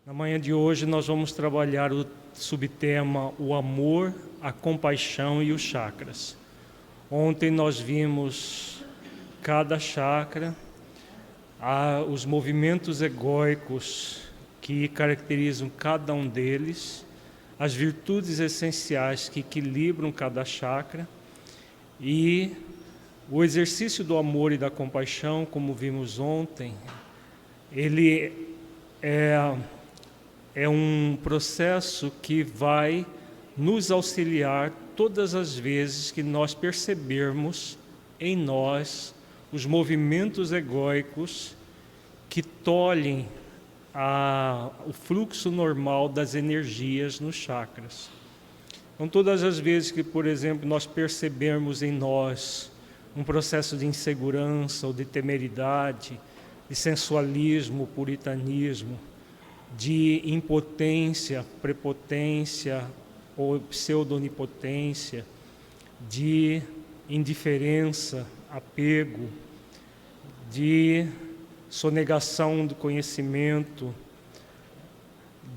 Na manhã de hoje nós vamos trabalhar o subtema o amor, a compaixão e os chakras. Ontem nós vimos cada chakra, os movimentos egóicos que caracterizam cada um deles, as virtudes essenciais que equilibram cada chakra e o exercício do amor e da compaixão, como vimos ontem, ele é um processo que vai nos auxiliar todas as vezes que nós percebermos em nós os movimentos egóicos que tolhem o fluxo normal das energias nos chakras. Então, todas as vezes que, por exemplo, nós percebermos em nós um processo de insegurança ou de temeridade, de sensualismo, puritanismo, de impotência, prepotência ou pseudo-onipotência, de indiferença, apego, de sonegação do conhecimento,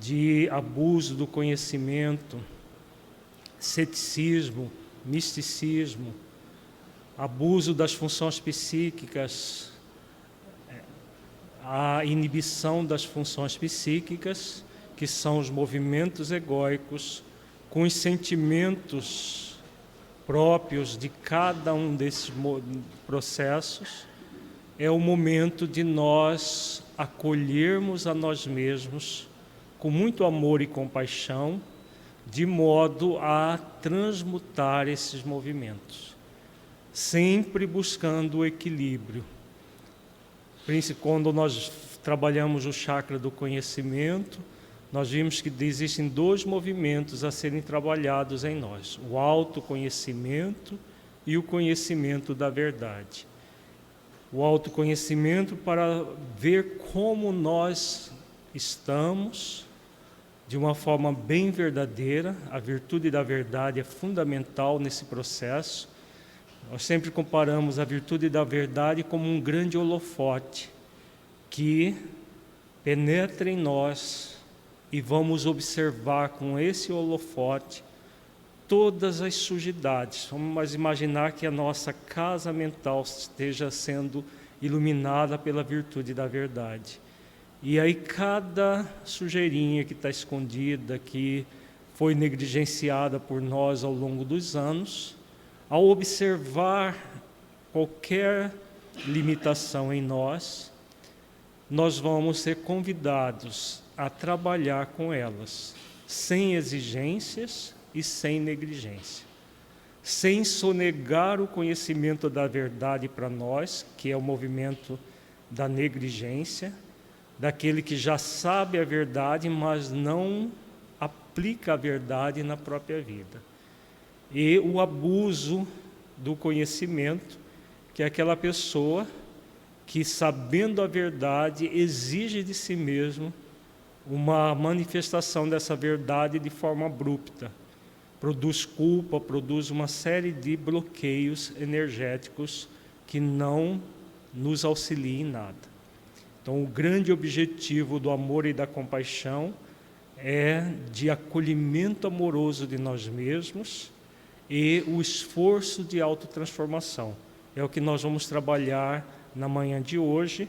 de abuso do conhecimento, ceticismo, misticismo, abuso das funções psíquicas, a inibição das funções psíquicas, que são os movimentos egóicos, com os sentimentos próprios de cada um desses processos, é o momento de nós acolhermos a nós mesmos com muito amor e compaixão, de modo a transmutar esses movimentos, sempre buscando o equilíbrio. Quando nós trabalhamos o chakra do conhecimento, nós vimos que existem dois movimentos a serem trabalhados em nós: o autoconhecimento e o conhecimento da verdade. O autoconhecimento para ver como nós estamos de uma forma bem verdadeira. A virtude da verdade é fundamental nesse processo. Nós sempre comparamos a virtude da verdade como um grande holofote que penetra em nós e vamos observar com esse holofote todas as sujidades. Vamos imaginar que a nossa casa mental esteja sendo iluminada pela virtude da verdade. E aí cada sujeirinha que está escondida, que foi negligenciada por nós ao longo dos anos, ao observar qualquer limitação em nós, nós vamos ser convidados a trabalhar com elas, sem exigências e sem negligência, sem sonegar o conhecimento da verdade para nós, que é o movimento da negligência, daquele que já sabe a verdade, mas não aplica a verdade na própria vida. E o abuso do conhecimento, que é aquela pessoa que, sabendo a verdade, exige de si mesmo uma manifestação dessa verdade de forma abrupta. Produz culpa, produz uma série de bloqueios energéticos que não nos auxilie em nada. Então, o grande objetivo do amor e da compaixão é de acolhimento amoroso de nós mesmos e o esforço de autotransformação. É o que nós vamos trabalhar na manhã de hoje.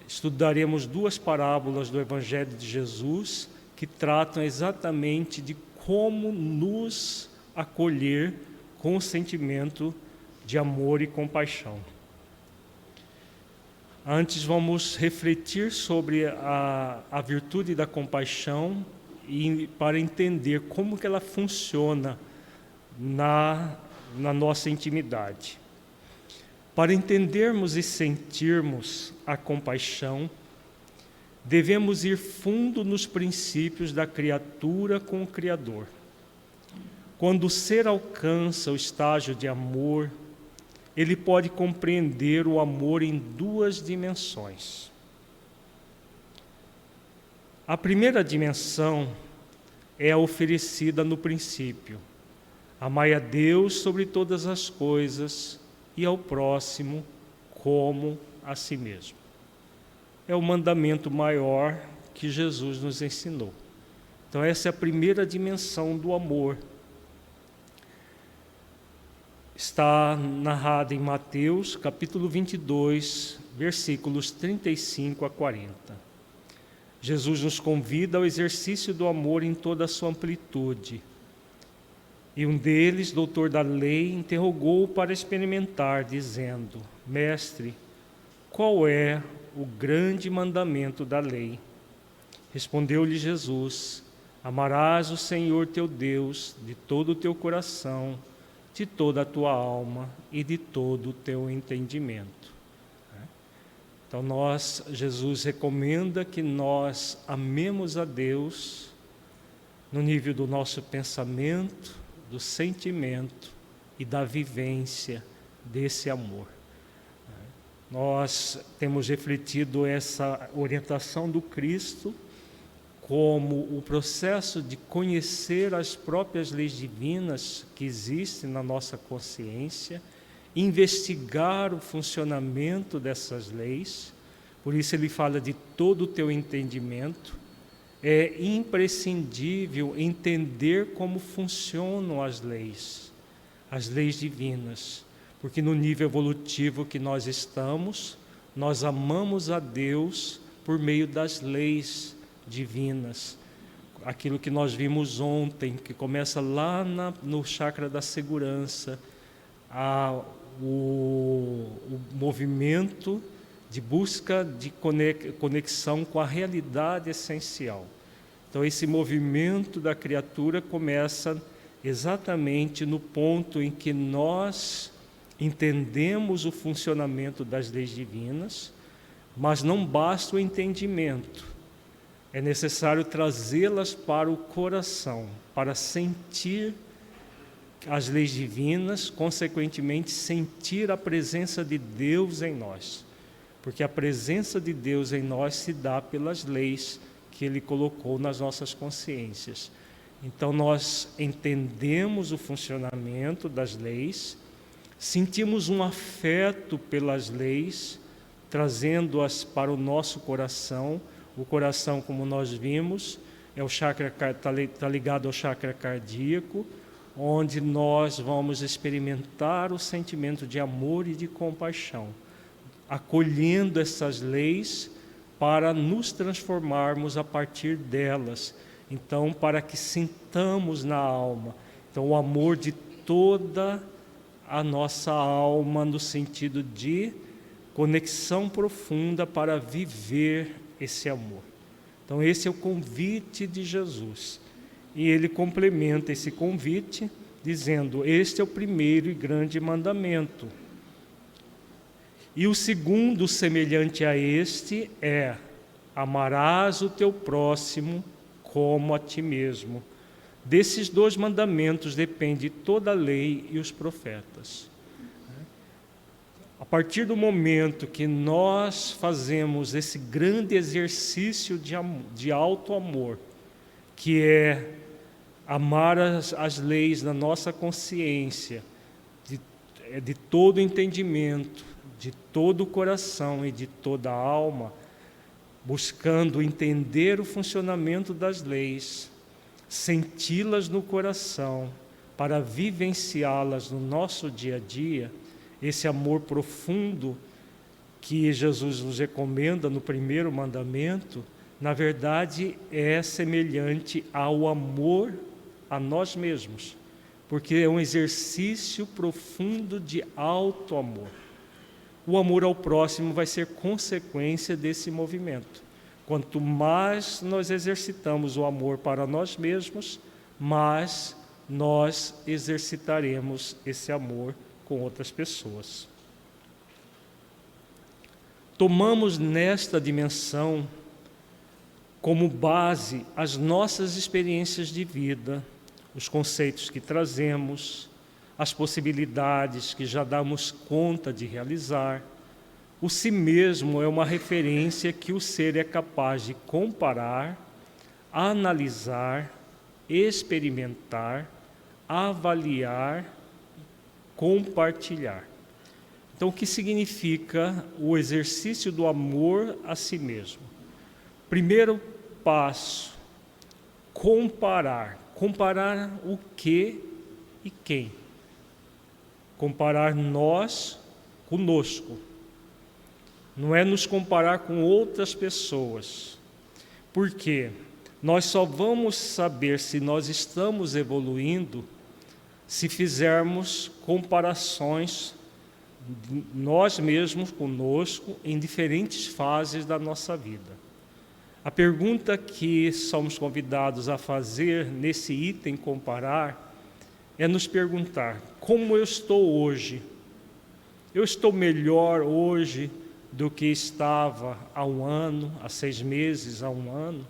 Estudaremos 2 parábolas do Evangelho de Jesus que tratam exatamente de como nos acolher com o sentimento de amor e compaixão. Antes vamos refletir sobre a virtude da compaixão para entender como que ela funciona na nossa intimidade. Para entendermos e sentirmos a compaixão, devemos ir fundo nos princípios da criatura com o Criador. Quando o ser alcança o estágio de amor, ele pode compreender o amor em 2 dimensões. A primeira dimensão é a oferecida no princípio. Amai a Deus sobre todas as coisas e ao próximo como a si mesmo. É o mandamento maior que Jesus nos ensinou. Então essa é a primeira dimensão do amor. Está narrada em Mateus, capítulo 22, versículos 35 a 40. Jesus nos convida ao exercício do amor em toda a sua amplitude. E um deles, doutor da lei, interrogou-o para experimentar, dizendo: Mestre, qual é o grande mandamento da lei? Respondeu-lhe Jesus: Amarás o Senhor teu Deus de todo o teu coração, de toda a tua alma e de todo o teu entendimento. Então Jesus recomenda que nós amemos a Deus no nível do nosso pensamento, do sentimento e da vivência desse amor. Nós temos refletido essa orientação do Cristo como o processo de conhecer as próprias leis divinas que existem na nossa consciência, investigar o funcionamento dessas leis. Por isso ele fala de todo o teu entendimento. É imprescindível entender como funcionam as leis divinas, porque no nível evolutivo que nós estamos, nós amamos a Deus por meio das leis divinas. Aquilo que nós vimos ontem, que começa lá no chakra da segurança, o movimento de busca de conexão com a realidade essencial. Então esse movimento da criatura começa exatamente no ponto em que nós entendemos o funcionamento das leis divinas, mas não basta o entendimento. É necessário trazê-las para o coração, para sentir as leis divinas, consequentemente sentir a presença de Deus em nós. Porque a presença de Deus em nós se dá pelas leis que Ele colocou nas nossas consciências. Então nós entendemos o funcionamento das leis, sentimos um afeto pelas leis, trazendo-as para o nosso coração. O coração, como nós vimos, é o chakra, está ligado ao chakra cardíaco, onde nós vamos experimentar o sentimento de amor e de compaixão, acolhendo essas leis para nos transformarmos a partir delas. Então, para que sintamos na alma, então, o amor de toda a nossa alma, no sentido de conexão profunda para viver esse amor. Então esse é o convite de Jesus. E ele complementa esse convite dizendo: este é o primeiro e grande mandamento. E o segundo, semelhante a este, é: amarás o teu próximo como a ti mesmo. Desses 2 mandamentos depende toda a lei e os profetas. A partir do momento que nós fazemos esse grande exercício de alto amor, que é amar as leis da nossa consciência, de todo entendimento, de todo o coração e de toda a alma, buscando entender o funcionamento das leis, senti-las no coração, para vivenciá-las no nosso dia a dia, esse amor profundo que Jesus nos recomenda no primeiro mandamento, na verdade é semelhante ao amor a nós mesmos, porque é um exercício profundo de alto amor. O amor ao próximo vai ser consequência desse movimento. Quanto mais nós exercitamos o amor para nós mesmos, mais nós exercitaremos esse amor com outras pessoas. Tomamos nesta dimensão como base as nossas experiências de vida, os conceitos que trazemos, as possibilidades que já damos conta de realizar. O si mesmo é uma referência que o ser é capaz de comparar, analisar, experimentar, avaliar, compartilhar. Então, o que significa o exercício do amor a si mesmo? Primeiro passo, comparar. Comparar o que e quem? Comparar nós conosco. Não é nos comparar com outras pessoas. Por quê? Nós só vamos saber se nós estamos evoluindo se fizermos comparações nós mesmos conosco em diferentes fases da nossa vida. A pergunta que somos convidados a fazer nesse item comparar é nos perguntar: como eu estou hoje? Eu estou melhor hoje do que estava há um ano, há 6 meses, há um ano,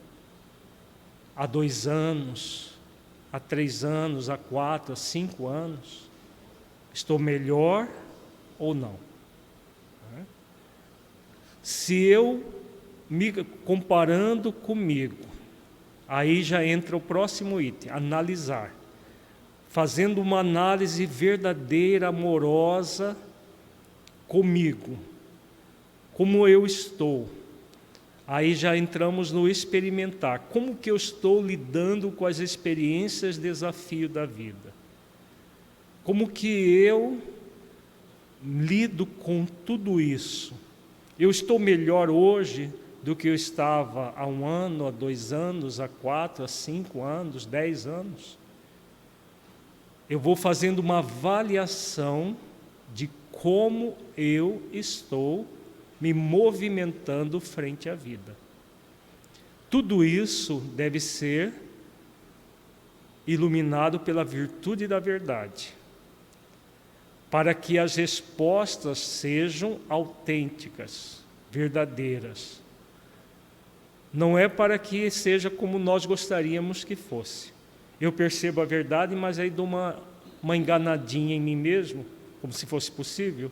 há 2 anos, há 3 anos, há 4, há 5 anos? Estou melhor ou não? Se eu me comparando comigo, aí já entra o próximo item, analisar. Fazendo uma análise verdadeira, amorosa comigo. Como eu estou? Aí já entramos no experimentar. Como que eu estou lidando com as experiências, desafio da vida? Como que eu lido com tudo isso? Eu estou melhor hoje do que eu estava há 1 ano, há 2 anos, há 4, há 5 anos, 10 anos? Eu vou fazendo uma avaliação de como eu estou me movimentando frente à vida. Tudo isso deve ser iluminado pela virtude da verdade, para que as respostas sejam autênticas, verdadeiras. Não é para que seja como nós gostaríamos que fosse. Eu percebo a verdade, mas aí dou uma enganadinha em mim mesmo, como se fosse possível.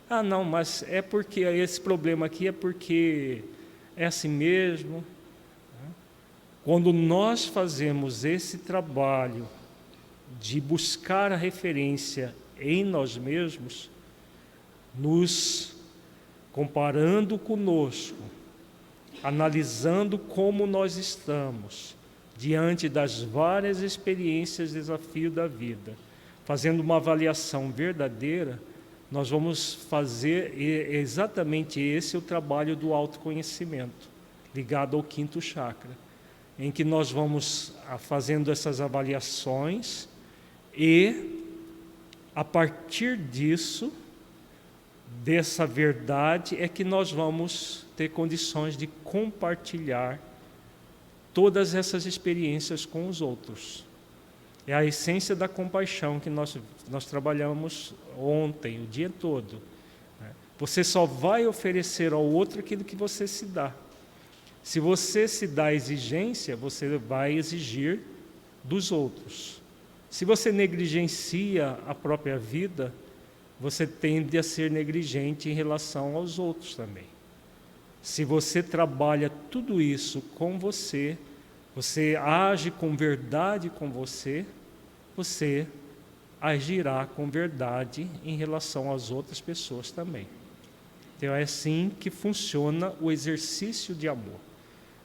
Ah, não, mas é porque esse problema aqui é porque é assim mesmo. Quando nós fazemos esse trabalho de buscar a referência em nós mesmos, nos comparando conosco, analisando como nós estamos diante das várias experiências, desafios da vida, fazendo uma avaliação verdadeira, nós vamos fazer exatamente esse o trabalho do autoconhecimento, ligado ao 5º chakra, em que nós vamos fazendo essas avaliações e, a partir disso, dessa verdade, é que nós vamos ter condições de compartilhar todas essas experiências com os outros. É a essência da compaixão que nós trabalhamos ontem, o dia todo. Você só vai oferecer ao outro aquilo que você se dá. Se você se dá exigência, você vai exigir dos outros. Se você negligencia a própria vida, você tende a ser negligente em relação aos outros também. Se você trabalha tudo isso com você, você age com verdade com você, você agirá com verdade em relação às outras pessoas também. Então é assim que funciona o exercício de amor,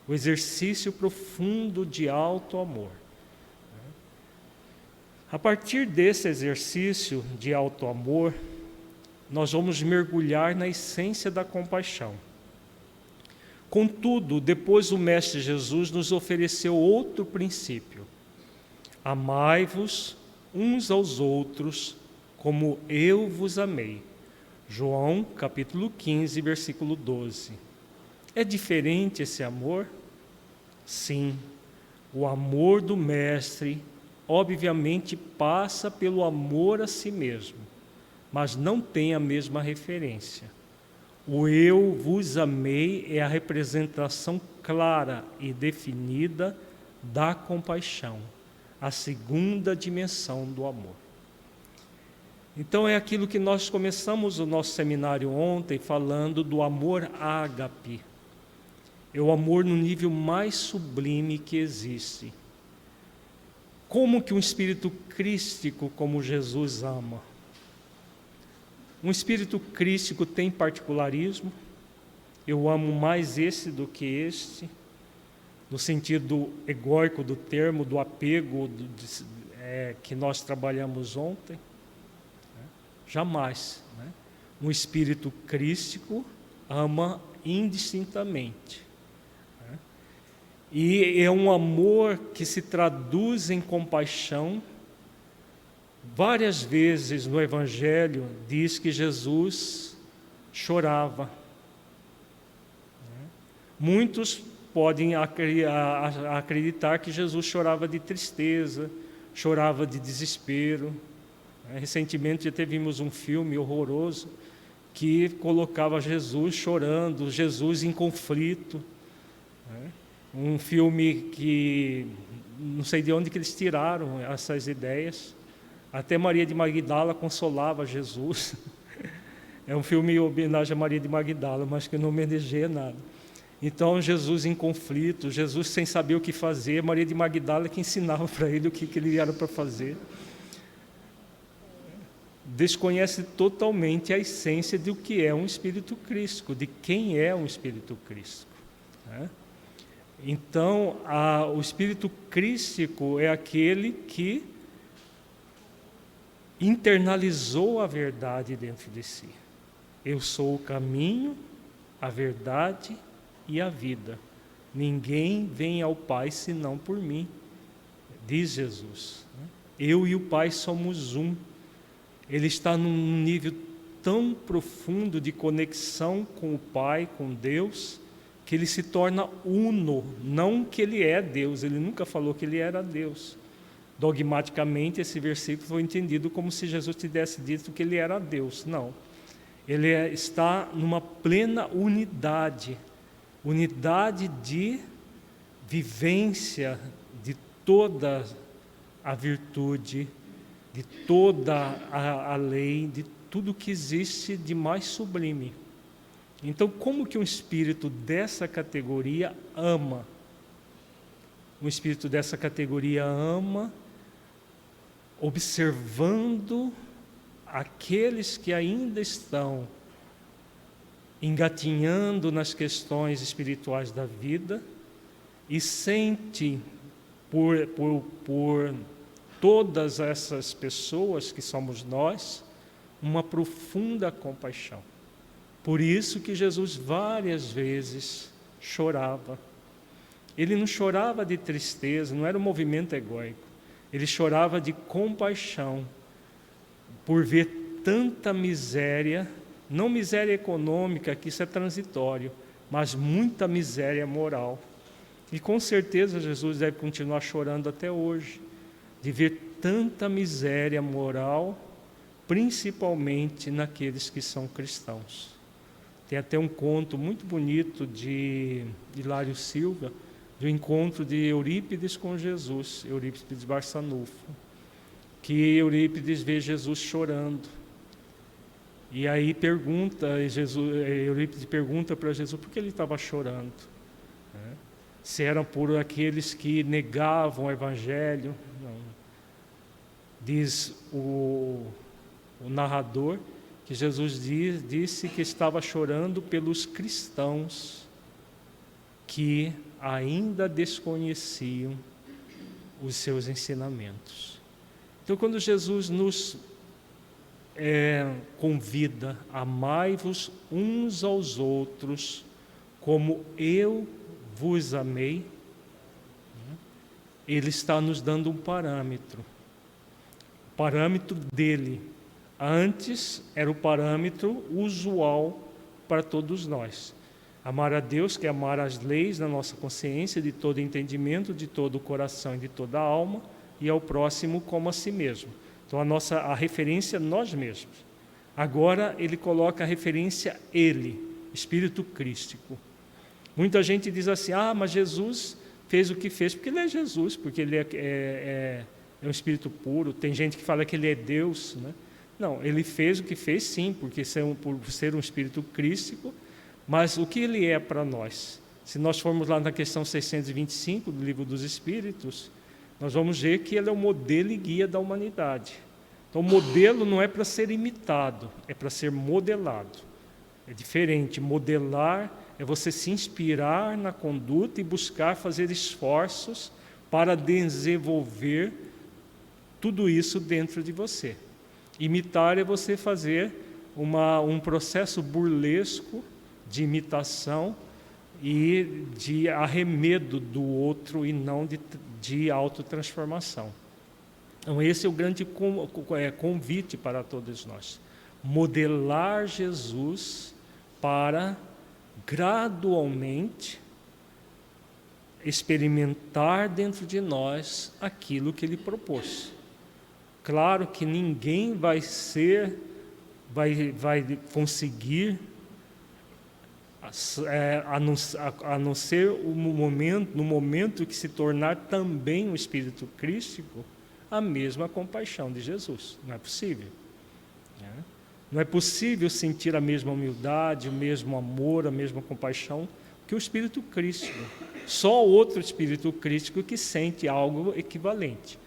o exercício profundo de alto amor. A partir desse exercício de alto amor, nós vamos mergulhar na essência da compaixão. Contudo, depois o Mestre Jesus nos ofereceu outro princípio: amai-vos uns aos outros como eu vos amei. João capítulo 15, versículo 12. É diferente esse amor? Sim, o amor do Mestre obviamente passa pelo amor a si mesmo, mas não tem a mesma referência. O eu vos amei é a representação clara e definida da compaixão, a segunda dimensão do amor. Então é aquilo que nós começamos o nosso seminário ontem falando do amor ágape. É o amor no nível mais sublime que existe. Como que um espírito crístico como Jesus ama? Um espírito crístico tem particularismo. Eu amo mais esse do que este, no sentido egóico do termo, do apego que nós trabalhamos ontem. Jamais. Um espírito crístico ama indistintamente. E é um amor que se traduz em compaixão. Várias vezes no Evangelho diz que Jesus chorava. Muitos podem acreditar que Jesus chorava de tristeza, chorava de desespero. Recentemente até vimos um filme horroroso que colocava Jesus chorando, Jesus em conflito. Um filme que não sei de onde que eles tiraram essas ideias. Até Maria de Magdala consolava Jesus. É um filme em homenagem a Maria de Magdala, mas que não homenageia nada. Então, Jesus em conflito, Jesus sem saber o que fazer, Maria de Magdala que ensinava para ele o que ele era para fazer. Desconhece totalmente a essência do que é um espírito crístico, de quem é um espírito crístico. Então, o espírito crístico é aquele que internalizou a verdade dentro de si. Eu sou o caminho, a verdade e a vida. Ninguém vem ao Pai senão por mim, diz Jesus. Eu e o Pai somos um. Ele está num nível tão profundo de conexão com o Pai, com Deus, que ele se torna uno, não que ele é Deus, ele nunca falou que ele era Deus. Dogmaticamente, esse versículo foi entendido como se Jesus tivesse dito que ele era Deus. Não. Ele está numa plena unidade, unidade de vivência de toda a virtude, de toda a lei, de tudo que existe de mais sublime. Então, como que um espírito dessa categoria ama? Um espírito dessa categoria ama observando aqueles que ainda estão engatinhando nas questões espirituais da vida e sente por todas essas pessoas que somos nós uma profunda compaixão. Por isso que Jesus várias vezes chorava. Ele não chorava de tristeza, não era um movimento egóico. Ele chorava de compaixão por ver tanta miséria, não miséria econômica, que isso é transitório, mas muita miséria moral. E com certeza Jesus deve continuar chorando até hoje, de ver tanta miséria moral, principalmente naqueles que são cristãos. Tem até um conto muito bonito de Hilário Silva, do encontro de Eurípides com Jesus, Eurípides Barçanufo, que Eurípides vê Jesus chorando. E aí Eurípides pergunta para Jesus por que ele estava chorando. Se eram por aqueles que negavam o Evangelho. Não. Diz o narrador que Jesus disse que estava chorando pelos cristãos que ainda desconheciam os seus ensinamentos. Então, quando Jesus nos convida, amai-vos uns aos outros, como eu vos amei, Ele está nos dando um parâmetro. O parâmetro dele. Antes era o parâmetro usual para todos nós. Amar a Deus, que é amar as leis na nossa consciência, de todo entendimento, de todo o coração e de toda a alma, e ao próximo como a si mesmo. Então a referência nós mesmos. Agora ele coloca a referência ele, Espírito Crístico. Muita gente diz assim, mas Jesus fez o que fez, porque ele é Jesus, porque ele é um Espírito puro. Tem gente que fala que ele é Deus, né? Não, ele fez o que fez sim, por ser um Espírito Crístico, mas o que ele é para nós? Se nós formos lá na questão 625 do Livro dos Espíritos, nós vamos ver que ele é o modelo e guia da humanidade. Então, o modelo não é para ser imitado, é para ser modelado. É diferente. Modelar é você se inspirar na conduta e buscar fazer esforços para desenvolver tudo isso dentro de você. Imitar é você fazer um processo burlesco de imitação e de arremedo do outro e não de autotransformação. Então, esse é o grande convite para todos nós. Modelar Jesus para gradualmente experimentar dentro de nós aquilo que ele propôs. Claro que ninguém vai conseguir, a não ser no momento que se tornar também um Espírito Crístico, a mesma compaixão de Jesus. Não é possível. Não é possível sentir a mesma humildade, o mesmo amor, a mesma compaixão que o Espírito Crístico. Só outro Espírito Crístico que sente algo equivalente.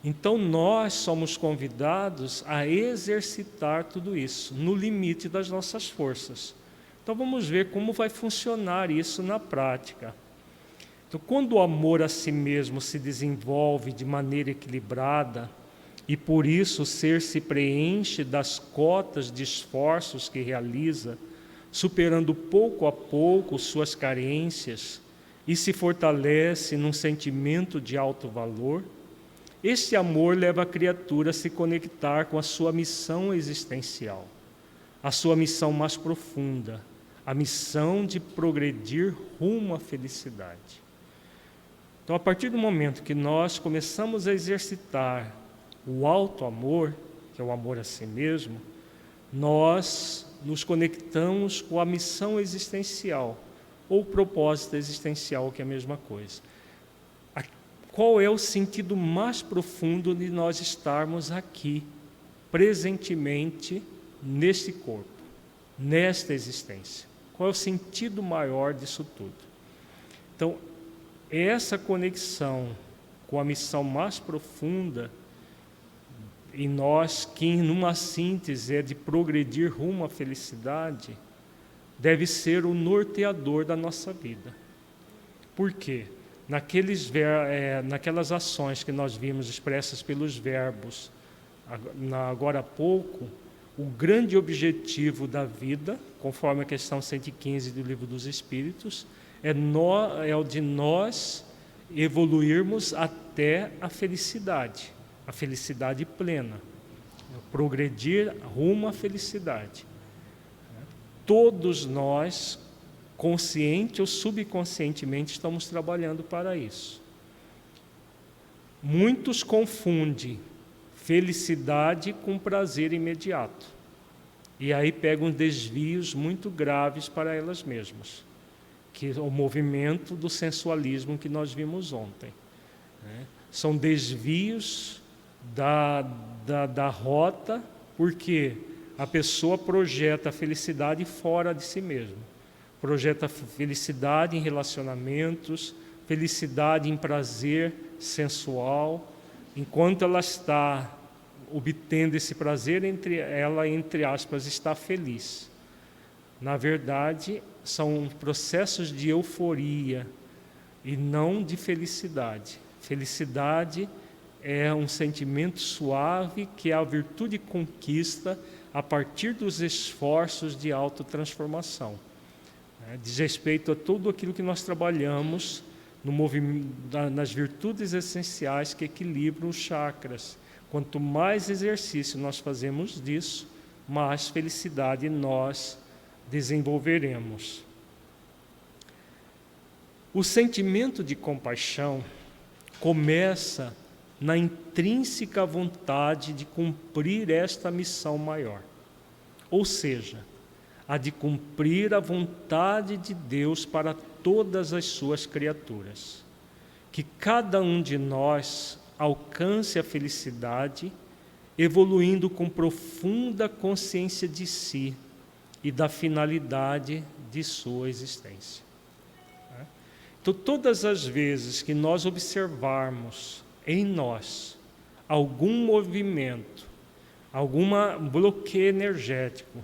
Então, nós somos convidados a exercitar tudo isso, no limite das nossas forças. Então, vamos ver como vai funcionar isso na prática. Então, quando o amor a si mesmo se desenvolve de maneira equilibrada, e por isso o ser se preenche das cotas de esforços que realiza, superando pouco a pouco suas carências, e se fortalece num sentimento de alto valor, este amor leva a criatura a se conectar com a sua missão existencial, a sua missão mais profunda, a missão de progredir rumo à felicidade. Então, a partir do momento que nós começamos a exercitar o alto amor, que é o amor a si mesmo, nós nos conectamos com a missão existencial, ou propósito existencial, que é a mesma coisa. Qual é o sentido mais profundo de nós estarmos aqui, presentemente, neste corpo, nesta existência? Qual é o sentido maior disso tudo? Então, essa conexão com a missão mais profunda em nós, que numa síntese é de progredir rumo à felicidade, deve ser o norteador da nossa vida. Por quê? Naquelas ações que nós vimos expressas pelos verbos agora há pouco, o grande objetivo da vida, conforme a questão 115 do Livro dos Espíritos, é o de nós evoluirmos até a felicidade plena, progredir rumo à felicidade. Todos nós, consciente ou subconscientemente, estamos trabalhando para isso. Muitos confundem felicidade com prazer imediato. E aí pegam desvios muito graves para elas mesmas, que é o movimento do sensualismo que nós vimos ontem. São desvios da rota, porque a pessoa projeta a felicidade fora de si mesma. Projeta felicidade em relacionamentos, felicidade em prazer sensual, enquanto ela está obtendo esse prazer, ela, entre aspas, está feliz. Na verdade, são processos de euforia e não de felicidade. Felicidade é um sentimento suave que a virtude conquista a partir dos esforços de autotransformação. Diz respeito a tudo aquilo que nós trabalhamos no nas virtudes essenciais que equilibram os chakras. Quanto mais exercício nós fazemos disso, mais felicidade nós desenvolveremos. O sentimento de compaixão começa na intrínseca vontade de cumprir esta missão maior, ou seja, a de cumprir a vontade de Deus para todas as suas criaturas. Que cada um de nós alcance a felicidade, evoluindo com profunda consciência de si e da finalidade de sua existência. Então, todas as vezes que nós observarmos em nós algum movimento, algum bloqueio energético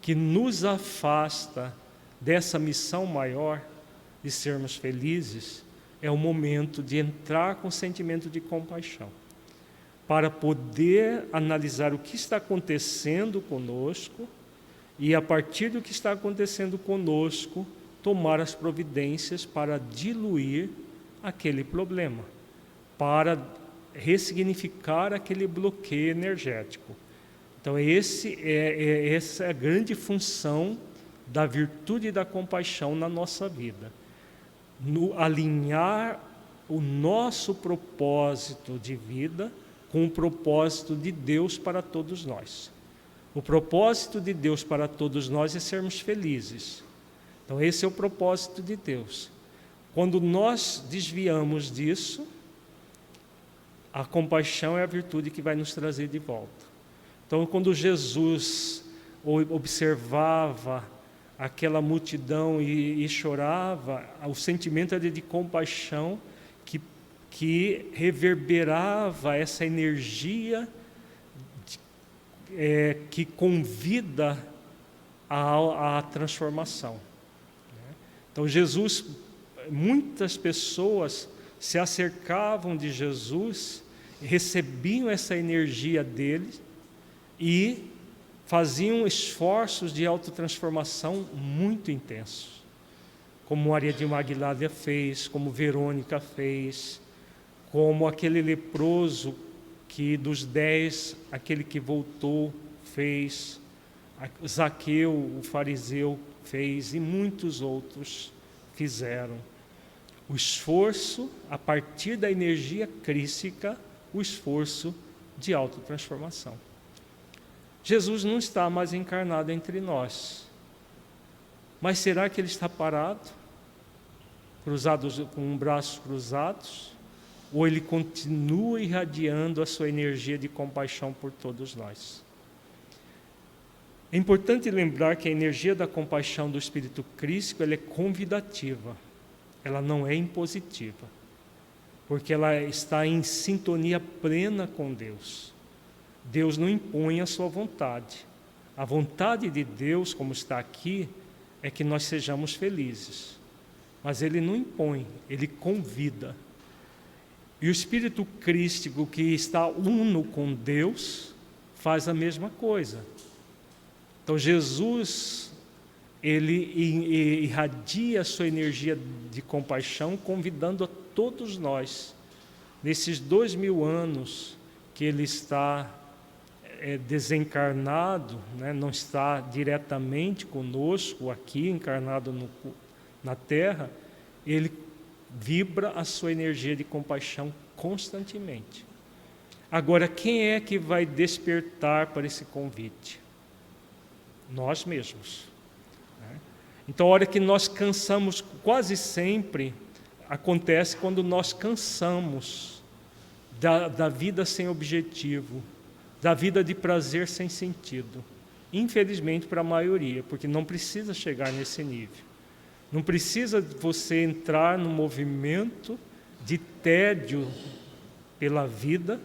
que nos afasta dessa missão maior de sermos felizes, é o momento de entrar com sentimento de compaixão, para poder analisar o que está acontecendo conosco e, a partir do que está acontecendo conosco, tomar as providências para diluir aquele problema, para ressignificar aquele bloqueio energético. Então, essa é a grande função da virtude da compaixão na nossa vida. No alinhar o nosso propósito de vida com o propósito de Deus para todos nós. O propósito de Deus para todos nós é sermos felizes. Então, esse é o propósito de Deus. Quando nós desviamos disso, a compaixão é a virtude que vai nos trazer de volta. Então, quando Jesus observava aquela multidão e chorava, o sentimento era de compaixão que reverberava essa energia que convida à transformação. Então, Jesus, muitas pessoas se acercavam de Jesus, recebiam essa energia dele e faziam esforços de autotransformação muito intensos, como Maria de Magdala fez, como Verônica fez, como aquele leproso que dos 10, aquele que voltou fez, Zaqueu, o fariseu, fez, e muitos outros fizeram. O esforço, a partir da energia crística, o esforço de autotransformação. Jesus não está mais encarnado entre nós. Mas será que ele está parado, com braços cruzados? Ou ele continua irradiando a sua energia de compaixão por todos nós? É importante lembrar que a energia da compaixão do Espírito Crístico, ela é convidativa, ela não é impositiva, porque ela está em sintonia plena com Deus. Deus não impõe a sua vontade. A vontade de Deus, como está aqui, é que nós sejamos felizes. Mas Ele não impõe, Ele convida. E o Espírito Crístico, que está uno com Deus, faz a mesma coisa. Então, Jesus, ele irradia a sua energia de compaixão, convidando a todos nós, nesses 2000 anos que ele está desencarnado, né, não está diretamente conosco aqui, encarnado na Terra, ele vibra a sua energia de compaixão constantemente. Agora, quem é que vai despertar para esse convite? Nós mesmos. Então, a hora que nós cansamos, quase sempre acontece quando nós cansamos da vida sem objetivo, da vida de prazer sem sentido. Infelizmente, para a maioria, porque não precisa chegar nesse nível. Não precisa você entrar no movimento de tédio pela vida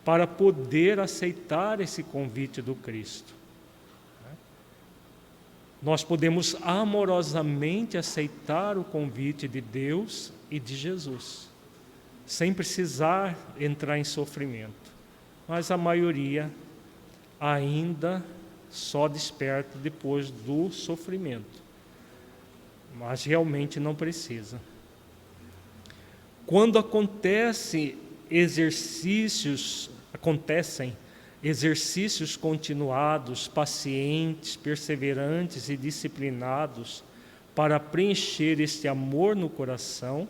para poder aceitar esse convite do Cristo. Nós podemos amorosamente aceitar o convite de Deus e de Jesus, sem precisar entrar em sofrimento. Mas a maioria ainda só desperta depois do sofrimento. Mas realmente não precisa. Quando acontecem exercícios continuados, pacientes, perseverantes e disciplinados para preencher este amor no coração,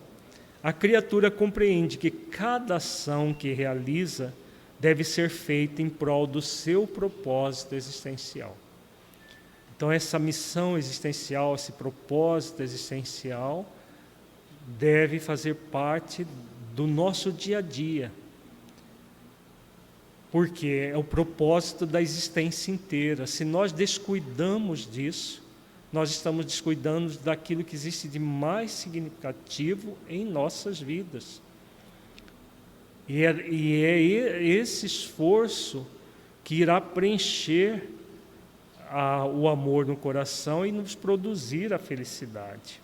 a criatura compreende que cada ação que realiza deve ser feita em prol do seu propósito existencial. Então, essa missão existencial, esse propósito existencial, deve fazer parte do nosso dia a dia, porque é o propósito da existência inteira. Se nós descuidamos disso, nós estamos descuidando daquilo que existe de mais significativo em nossas vidas. E é esse esforço que irá preencher o amor no coração e nos produzir a felicidade.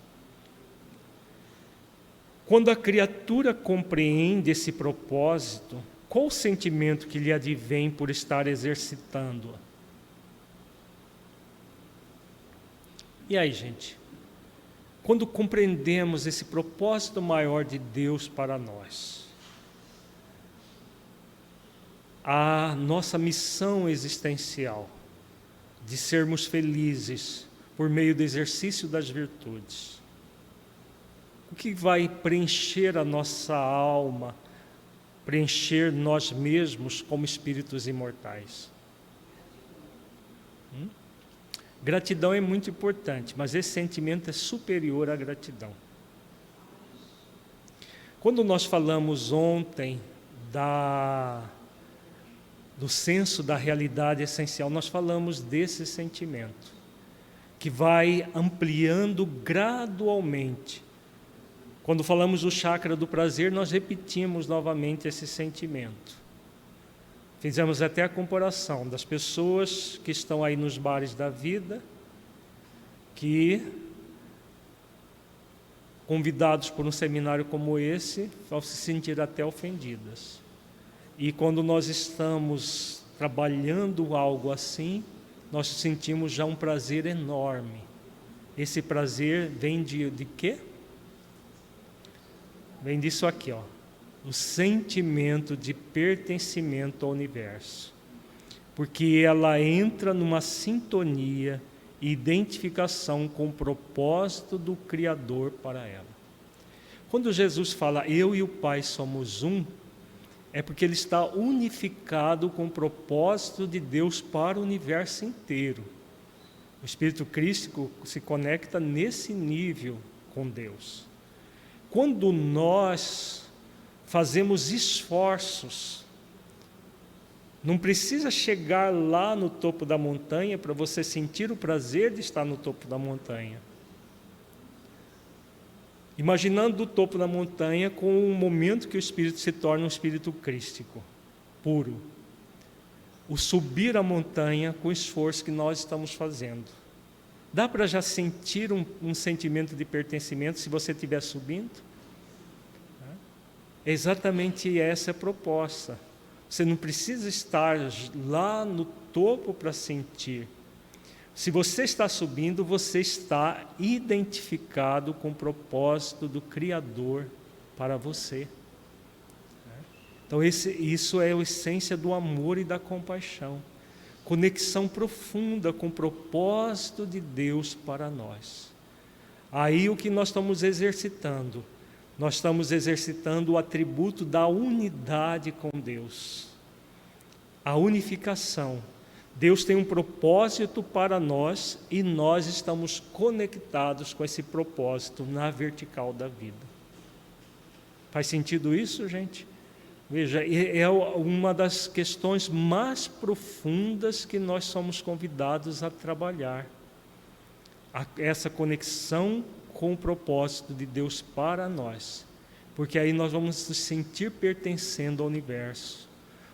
Quando a criatura compreende esse propósito, qual o sentimento que lhe advém por estar exercitando-a? E aí, gente? Quando compreendemos esse propósito maior de Deus para nós, a nossa missão existencial de sermos felizes por meio do exercício das virtudes, o que vai preencher a nossa alma, preencher nós mesmos como espíritos imortais? Gratidão é muito importante, mas esse sentimento é superior à gratidão. Quando nós falamos ontem do senso da realidade essencial, nós falamos desse sentimento, que vai ampliando gradualmente. Quando falamos do chakra do prazer, nós repetimos novamente esse sentimento. Fizemos até a comparação das pessoas que estão aí nos bares da vida, que, convidados por um seminário como esse, vão se sentir até ofendidas. E quando nós estamos trabalhando algo assim, nós sentimos já um prazer enorme. Esse prazer vem de quê? Vem disso aqui, ó. O sentimento de pertencimento ao universo, porque ela entra numa sintonia e identificação com o propósito do Criador para ela. Quando Jesus fala, eu e o Pai somos um, é porque ele está unificado com o propósito de Deus para o universo inteiro. O Espírito Crístico se conecta nesse nível com Deus. Quando nós fazemos esforços, não precisa chegar lá no topo da montanha para você sentir o prazer de estar no topo da montanha. Imaginando o topo da montanha com o momento que o espírito se torna um espírito crístico, puro. O subir a montanha com o esforço que nós estamos fazendo. Dá para já sentir um sentimento de pertencimento se você estiver subindo? É exatamente essa a proposta. Você não precisa estar lá no topo para sentir. Se você está subindo, você está identificado com o propósito do Criador para você. Então isso é a essência do amor e da compaixão. Conexão profunda com o propósito de Deus para nós. Aí o que nós estamos exercitando? Nós estamos exercitando o atributo da unidade com Deus. A unificação. Deus tem um propósito para nós e nós estamos conectados com esse propósito na vertical da vida. Faz sentido isso, gente? Veja, é uma das questões mais profundas que nós somos convidados a trabalhar. Essa conexão com o propósito de Deus para nós. Porque aí nós vamos nos sentir pertencendo ao universo.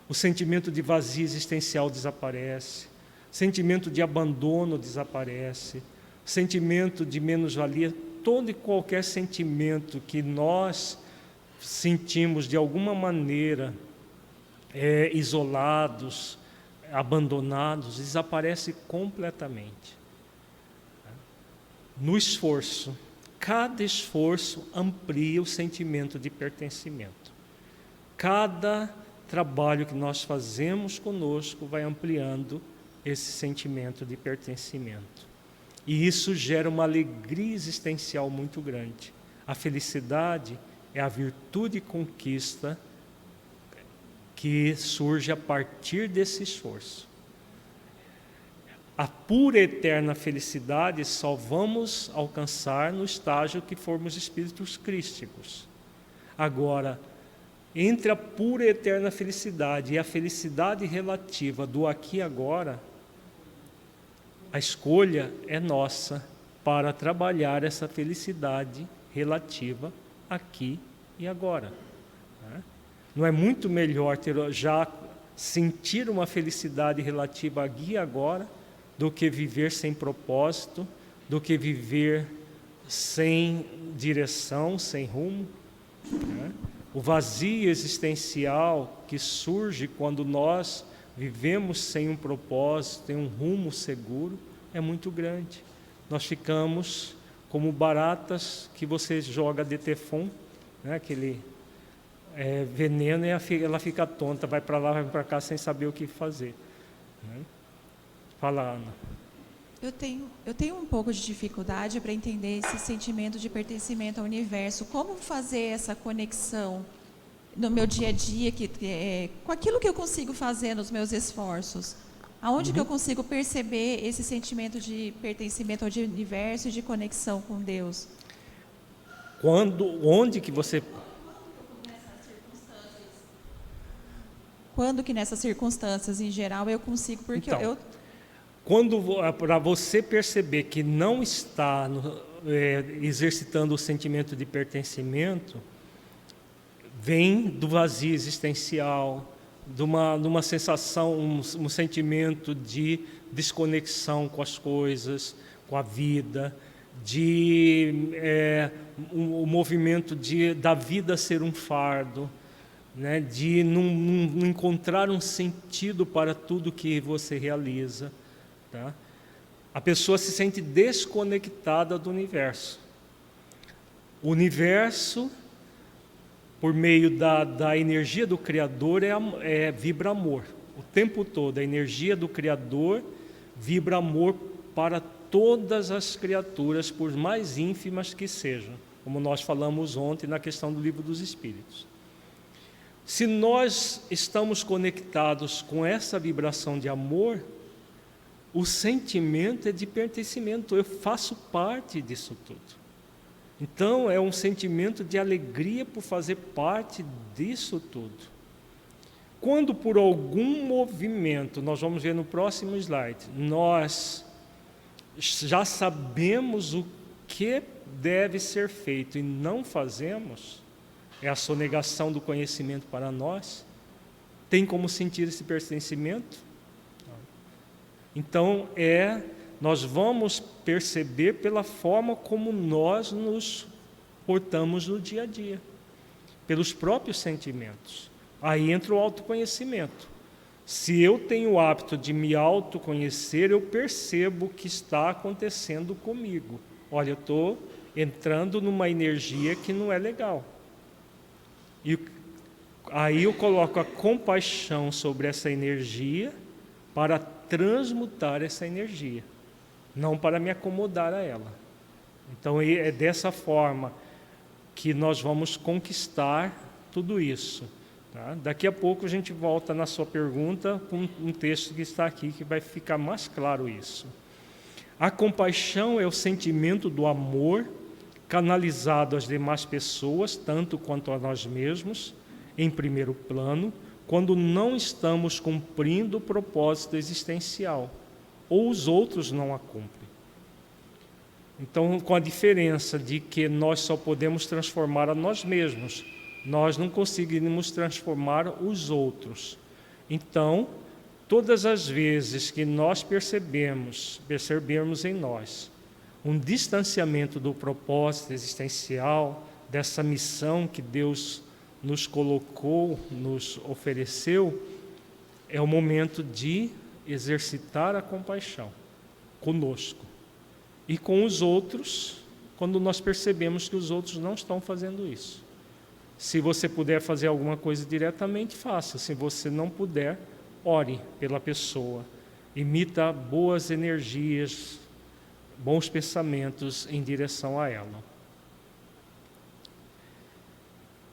o sentimento de vazio existencial desaparece, o sentimento de abandono desaparece, o sentimento de menos-valia, todo e qualquer sentimento que nós sentimos de alguma maneira isolados, abandonados, desaparece completamente. No esforço, cada esforço amplia o sentimento de pertencimento. Cada trabalho que nós fazemos conosco vai ampliando esse sentimento de pertencimento. E isso gera uma alegria existencial muito grande. A felicidade é a virtude e conquista que surge a partir desse esforço. A pura e eterna felicidade só vamos alcançar no estágio que formos espíritos crísticos. Agora, entre a pura e eterna felicidade e a felicidade relativa do aqui e agora, a escolha é nossa para trabalhar essa felicidade relativa aqui e agora. Não é muito melhor já sentir uma felicidade relativa aqui e agora do que viver sem propósito, do que viver sem direção, sem rumo? O vazio existencial que surge quando nós vivemos sem um propósito, sem um rumo seguro, é muito grande. Nós ficamos como baratas que você joga de Teflon, aquele veneno, e ela fica tonta, vai para lá, vai para cá, sem saber o que fazer. Fala, Ana. Eu tenho um pouco de dificuldade para entender esse sentimento de pertencimento ao universo. Como fazer essa conexão no meu dia a dia, com aquilo que eu consigo fazer nos meus esforços? Aonde que eu consigo perceber esse sentimento de pertencimento ao universo e de conexão com Deus? Onde que você... Quando que nessas circunstâncias, em geral, eu consigo... Porque então, para você perceber que não está exercitando o sentimento de pertencimento, vem do vazio existencial, de uma sensação, um sentimento de desconexão com as coisas, com a vida, o movimento da vida ser um fardo, de não encontrar um sentido para tudo que você realiza. Tá? A pessoa se sente desconectada do universo. O universo, por meio da energia do Criador, vibra amor. O tempo todo, a energia do Criador vibra amor para todas as criaturas, por mais ínfimas que sejam, como nós falamos ontem na questão do Livro dos Espíritos. Se nós estamos conectados com essa vibração de amor, o sentimento é de pertencimento, eu faço parte disso tudo. Então, é um sentimento de alegria por fazer parte disso tudo. Quando por algum movimento, nós vamos ver no próximo slide, nós já sabemos o que deve ser feito e não fazemos, é a sonegação do conhecimento para nós, tem como sentir esse pertencimento? Então, nós vamos perceber pela forma como nós nos portamos no dia a dia, pelos próprios sentimentos. Aí entra o autoconhecimento. Se eu tenho o hábito de me autoconhecer, eu percebo o que está acontecendo comigo. Olha, eu estou entrando numa energia que não é legal. E aí eu coloco a compaixão sobre essa energia para transmutar essa energia, não para me acomodar a ela. Então é dessa forma que nós vamos conquistar tudo isso. Tá? Daqui a pouco a gente volta na sua pergunta com um texto que está aqui que vai ficar mais claro isso. A compaixão é o sentimento do amor canalizado às demais pessoas, tanto quanto a nós mesmos, em primeiro plano, quando não estamos cumprindo o propósito existencial, ou os outros não a cumprem. Então, com a diferença de que nós só podemos transformar a nós mesmos, nós não conseguimos transformar os outros. Então, todas as vezes que nós percebemos em nós um distanciamento do propósito existencial, dessa missão que Deus nos colocou, nos ofereceu, é o momento de exercitar a compaixão conosco e com os outros, quando nós percebemos que os outros não estão fazendo isso. Se você puder fazer alguma coisa diretamente, faça. Se você não puder, ore pela pessoa. Imita boas energias, bons pensamentos em direção a ela.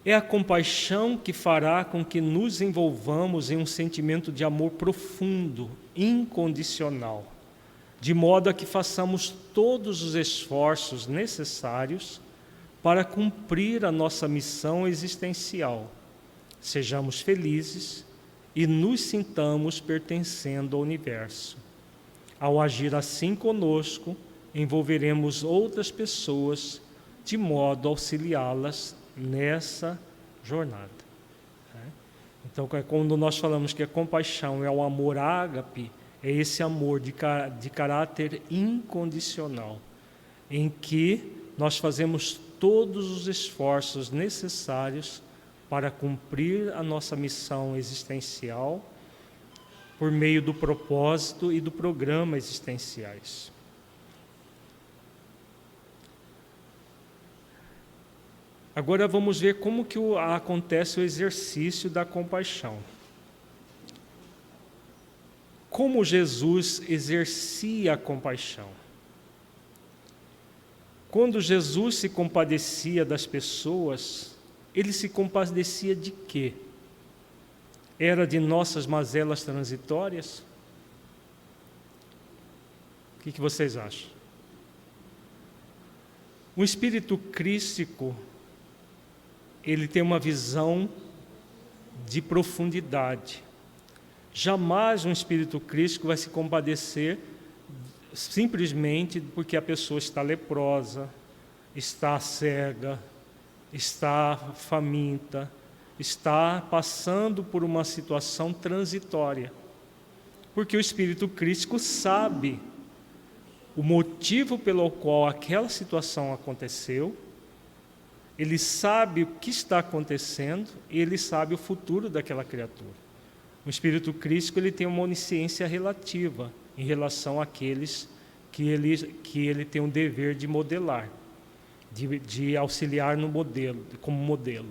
É a compaixão que fará com que nos envolvamos em um sentimento de amor profundo, incondicional, de modo a que façamos todos os esforços necessários para cumprir a nossa missão existencial. Sejamos felizes e nos sintamos pertencendo ao universo. Ao agir assim conosco, envolveremos outras pessoas de modo a auxiliá-las nessa jornada. Então, quando nós falamos que a compaixão é o amor ágape, é esse amor de caráter incondicional, em que nós fazemos todos os esforços necessários para cumprir a nossa missão existencial por meio do propósito e do programa existenciais. Agora vamos ver como que acontece o exercício da compaixão. Como Jesus exercia a compaixão. Quando Jesus se compadecia das pessoas, ele se compadecia de quê? Era de nossas mazelas transitórias? O que vocês acham? O espírito crístico, ele tem uma visão de profundidade. Jamais um espírito crístico vai se compadecer simplesmente porque a pessoa está leprosa, está cega, está faminta, está passando por uma situação transitória. Porque o espírito crístico sabe o motivo pelo qual aquela situação aconteceu, ele sabe o que está acontecendo e ele sabe o futuro daquela criatura. O espírito crístico, ele tem uma onisciência relativa em relação àqueles que ele tem um dever de modelar, de auxiliar no modelo, como modelo.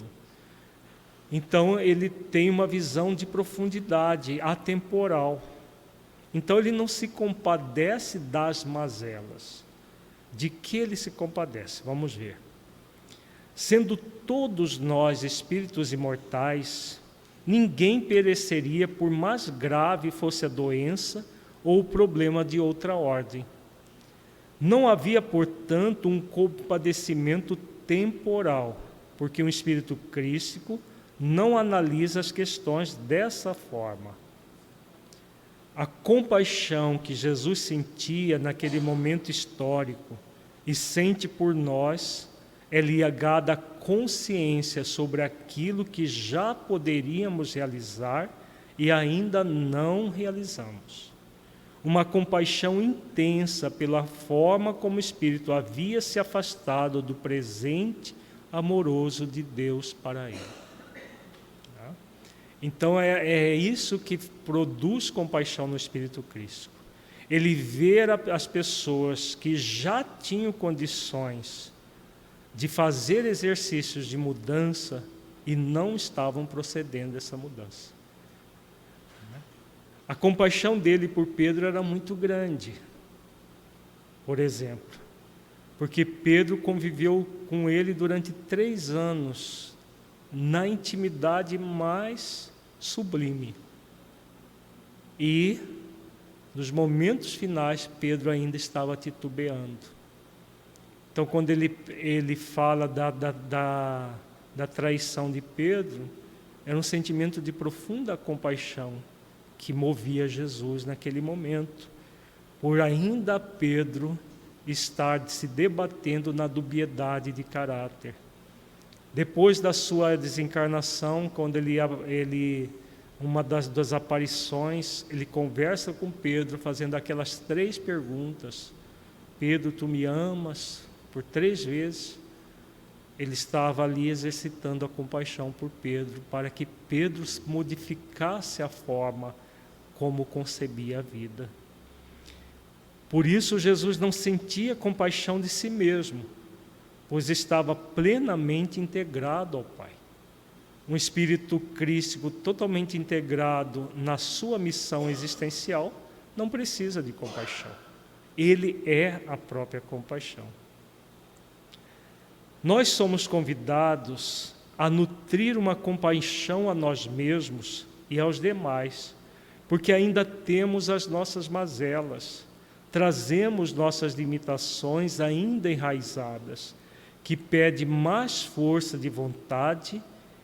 Então, ele tem uma visão de profundidade atemporal. Então, ele não se compadece das mazelas. De que ele se compadece? Vamos ver. Sendo todos nós espíritos imortais, ninguém pereceria por mais grave fosse a doença ou o problema de outra ordem. Não havia, portanto, um compadecimento temporal, porque o espírito crístico não analisa as questões dessa forma. A compaixão que Jesus sentia naquele momento histórico e sente por nós é ligada à consciência sobre aquilo que já poderíamos realizar e ainda não realizamos. Uma compaixão intensa pela forma como o Espírito havia se afastado do presente amoroso de Deus para ele. Então é isso que produz compaixão no Espírito Crístico. Ele vê as pessoas que já tinham condições de fazer exercícios de mudança e não estavam procedendo essa mudança. A compaixão dele por Pedro era muito grande, por exemplo, porque Pedro conviveu com ele durante 3 anos, na intimidade mais sublime. E, nos momentos finais, Pedro ainda estava titubeando. Então, quando ele fala da traição de Pedro, era um sentimento de profunda compaixão que movia Jesus naquele momento, por ainda Pedro estar se debatendo na dubiedade de caráter. Depois da sua desencarnação, quando ele uma das aparições, ele conversa com Pedro, fazendo aquelas 3 perguntas. Pedro, tu me amas? Por 3 vezes. Ele estava ali exercitando a compaixão por Pedro, para que Pedro modificasse a forma como concebia a vida. Por isso Jesus não sentia compaixão de si mesmo, pois estava plenamente integrado ao Pai. Um espírito crístico totalmente integrado na sua missão existencial não precisa de compaixão. Ele é a própria compaixão. Nós somos convidados a nutrir uma compaixão a nós mesmos e aos demais, porque ainda temos as nossas mazelas, trazemos nossas limitações ainda enraizadas, que pede mais força de vontade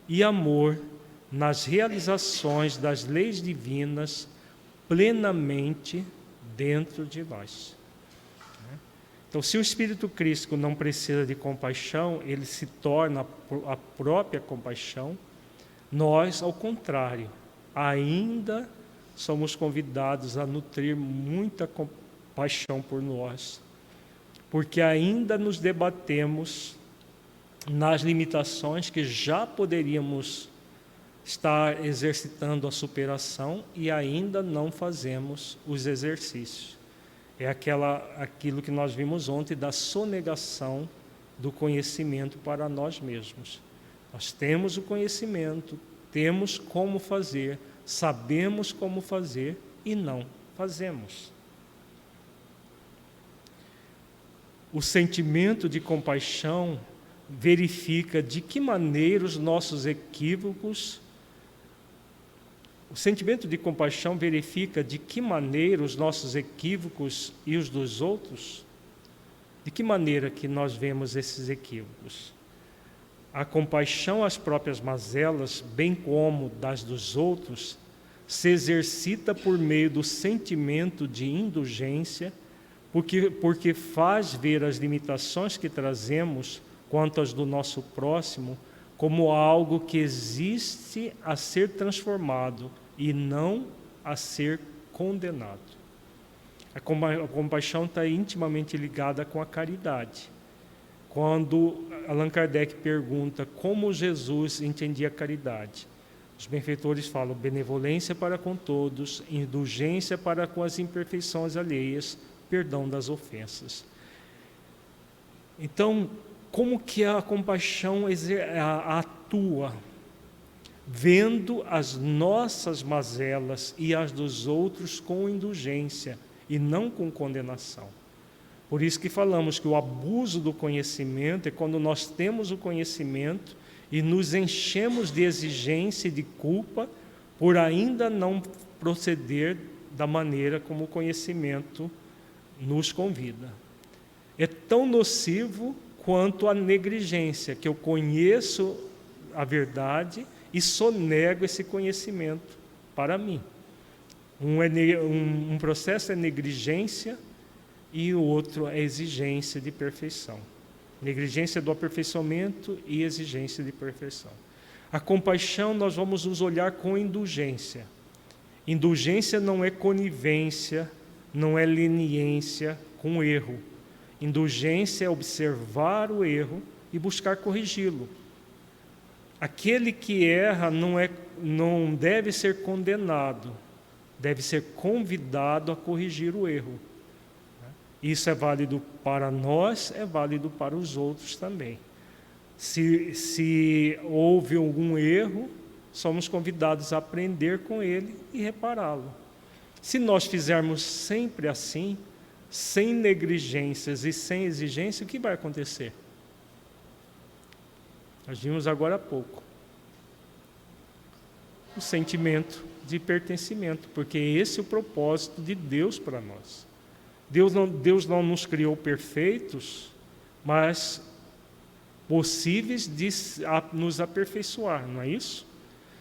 e amor nas realizações das leis divinas plenamente dentro de nós. Então, se o espírito crístico não precisa de compaixão, ele se torna a própria compaixão. Nós, ao contrário, ainda somos convidados a nutrir muita compaixão por nós, porque ainda nos debatemos nas limitações que já poderíamos estar exercitando a superação e ainda não fazemos os exercícios. É aquilo que nós vimos ontem da sonegação do conhecimento para nós mesmos. Nós temos o conhecimento, temos como fazer, sabemos como fazer e não fazemos. O sentimento de compaixão verifica de que maneira os nossos equívocos. O sentimento de compaixão verifica de que maneira os nossos equívocos e os dos outros. De que maneira que nós vemos esses equívocos? A compaixão às próprias mazelas, bem como das dos outros, se exercita por meio do sentimento de indulgência, porque faz ver as limitações que trazemos quanto às do nosso próximo como algo que existe a ser transformado e não a ser condenado. A compaixão está intimamente ligada com a caridade. Quando Allan Kardec pergunta como Jesus entendia a caridade, os benfeitores falam benevolência para com todos, indulgência para com as imperfeições alheias, perdão das ofensas. Então, como que a compaixão atua? Vendo as nossas mazelas e as dos outros com indulgência e não com condenação. Por isso que falamos que o abuso do conhecimento é quando nós temos o conhecimento e nos enchemos de exigência e de culpa por ainda não proceder da maneira como o conhecimento nos convida. É tão nocivo quanto a negligência, que eu conheço a verdade e sonego esse conhecimento para mim. Um processo é negligência e o outro é exigência de perfeição. Negligência do aperfeiçoamento e exigência de perfeição. A compaixão nós vamos nos olhar com indulgência. Indulgência não é conivência, não é leniência com o erro. Indulgência é observar o erro e buscar corrigi-lo. Aquele que erra não deve ser condenado, deve ser convidado a corrigir o erro. Isso é válido para nós, é válido para os outros também. Se houve algum erro, somos convidados a aprender com ele e repará-lo. Se nós fizermos sempre assim, sem negligências e sem exigência, o que vai acontecer? Nós vimos agora há pouco. O sentimento de pertencimento, porque esse é o propósito de Deus para nós. Deus não nos criou perfeitos, mas possíveis de nos aperfeiçoar, não é isso?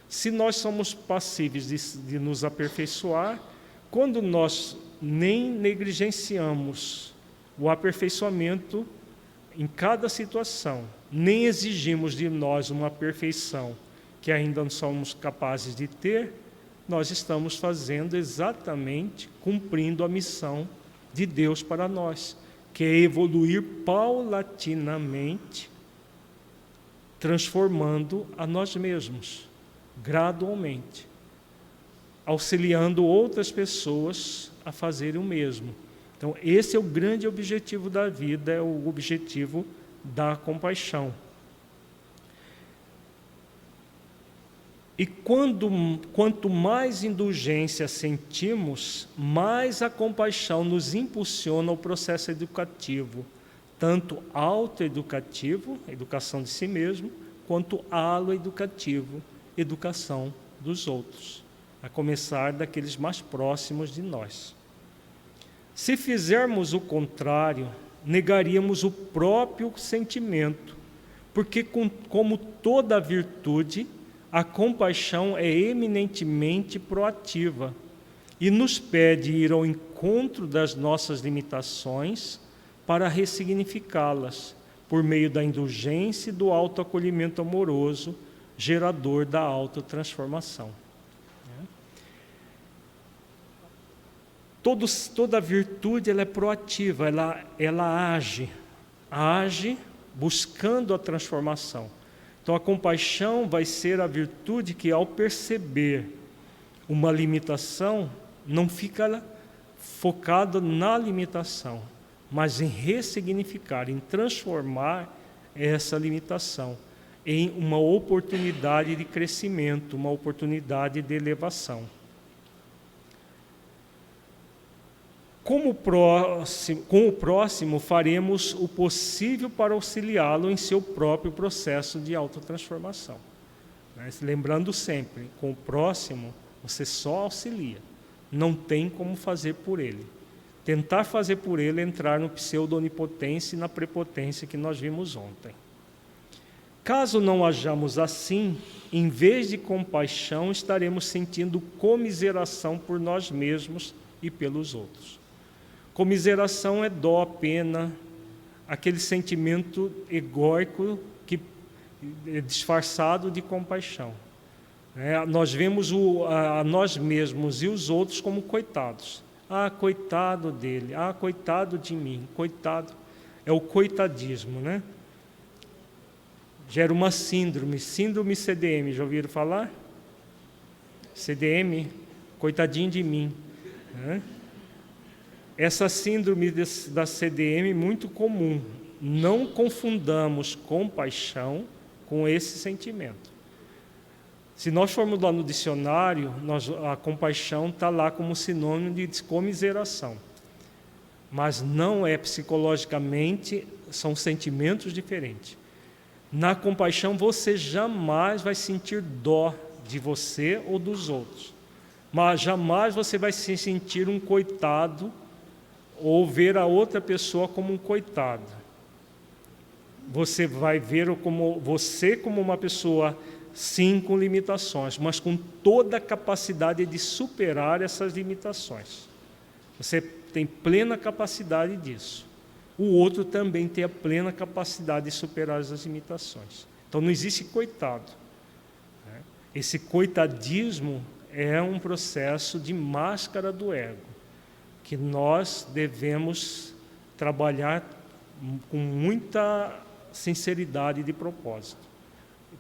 Se nós somos passíveis de nos aperfeiçoar, quando nós nem negligenciamos o aperfeiçoamento em cada situação, nem exigimos de nós uma perfeição que ainda não somos capazes de ter, nós estamos fazendo exatamente, cumprindo a missão de Deus para nós, que é evoluir paulatinamente, transformando a nós mesmos, gradualmente, auxiliando outras pessoas a fazerem o mesmo. Então, esse é o grande objetivo da vida, é o objetivo da compaixão. E quanto mais indulgência sentimos, mais a compaixão nos impulsiona ao processo educativo, tanto autoeducativo, educação de si mesmo, quanto alo-educativo, educação dos outros, a começar daqueles mais próximos de nós. Se fizermos o contrário, negaríamos o próprio sentimento, porque, como toda virtude, a compaixão é eminentemente proativa e nos pede ir ao encontro das nossas limitações para ressignificá-las, por meio da indulgência e do autoacolhimento amoroso, gerador da autotransformação. Toda virtude ela é proativa, ela age buscando a transformação. Então, a compaixão vai ser a virtude que, ao perceber uma limitação, não fica focada na limitação, mas em ressignificar, em transformar essa limitação em uma oportunidade de crescimento, uma oportunidade de elevação. Com o próximo, faremos o possível para auxiliá-lo em seu próprio processo de autotransformação. Lembrando sempre, com o próximo, você só auxilia, não tem como fazer por ele. Tentar fazer por ele é entrar no pseudo-onipotência e na prepotência que nós vimos ontem. Caso não hajamos assim, em vez de compaixão, estaremos sentindo comiseração por nós mesmos e pelos outros. Comiseração é dó, pena, aquele sentimento egóico que é disfarçado de compaixão. Nós vemos a nós mesmos e os outros como coitados. Ah, coitado dele, ah, coitado de mim, coitado. É o coitadismo, né? Gera uma síndrome CDM, já ouviram falar? CDM, coitadinho de mim, né? Essa síndrome da CDM é muito comum. Não confundamos compaixão com esse sentimento. Se nós formos lá no dicionário, a compaixão está lá como sinônimo de comiseração. Mas não é psicologicamente, são sentimentos diferentes. Na compaixão, você jamais vai sentir dó de você ou dos outros. Mas jamais você vai se sentir um coitado ou ver a outra pessoa como um coitado. Você vai ver você como uma pessoa, sim, com limitações, mas com toda a capacidade de superar essas limitações. Você tem plena capacidade disso. O outro também tem a plena capacidade de superar as limitações. Então, não existe coitado. Esse coitadismo é um processo de máscara do ego, que nós devemos trabalhar com muita sinceridade de propósito,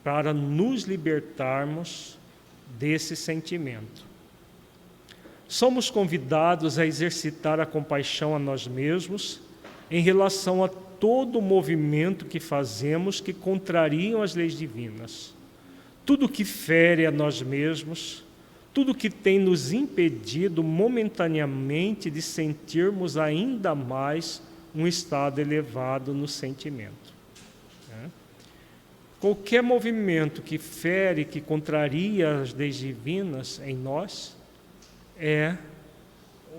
para nos libertarmos desse sentimento. Somos convidados a exercitar a compaixão a nós mesmos em relação a todo movimento que fazemos que contrariam as leis divinas. Tudo que fere a nós mesmos, tudo que tem nos impedido momentaneamente de sentirmos ainda mais um estado elevado no sentimento. Qualquer movimento que fere, que contraria as leis divinas em nós, é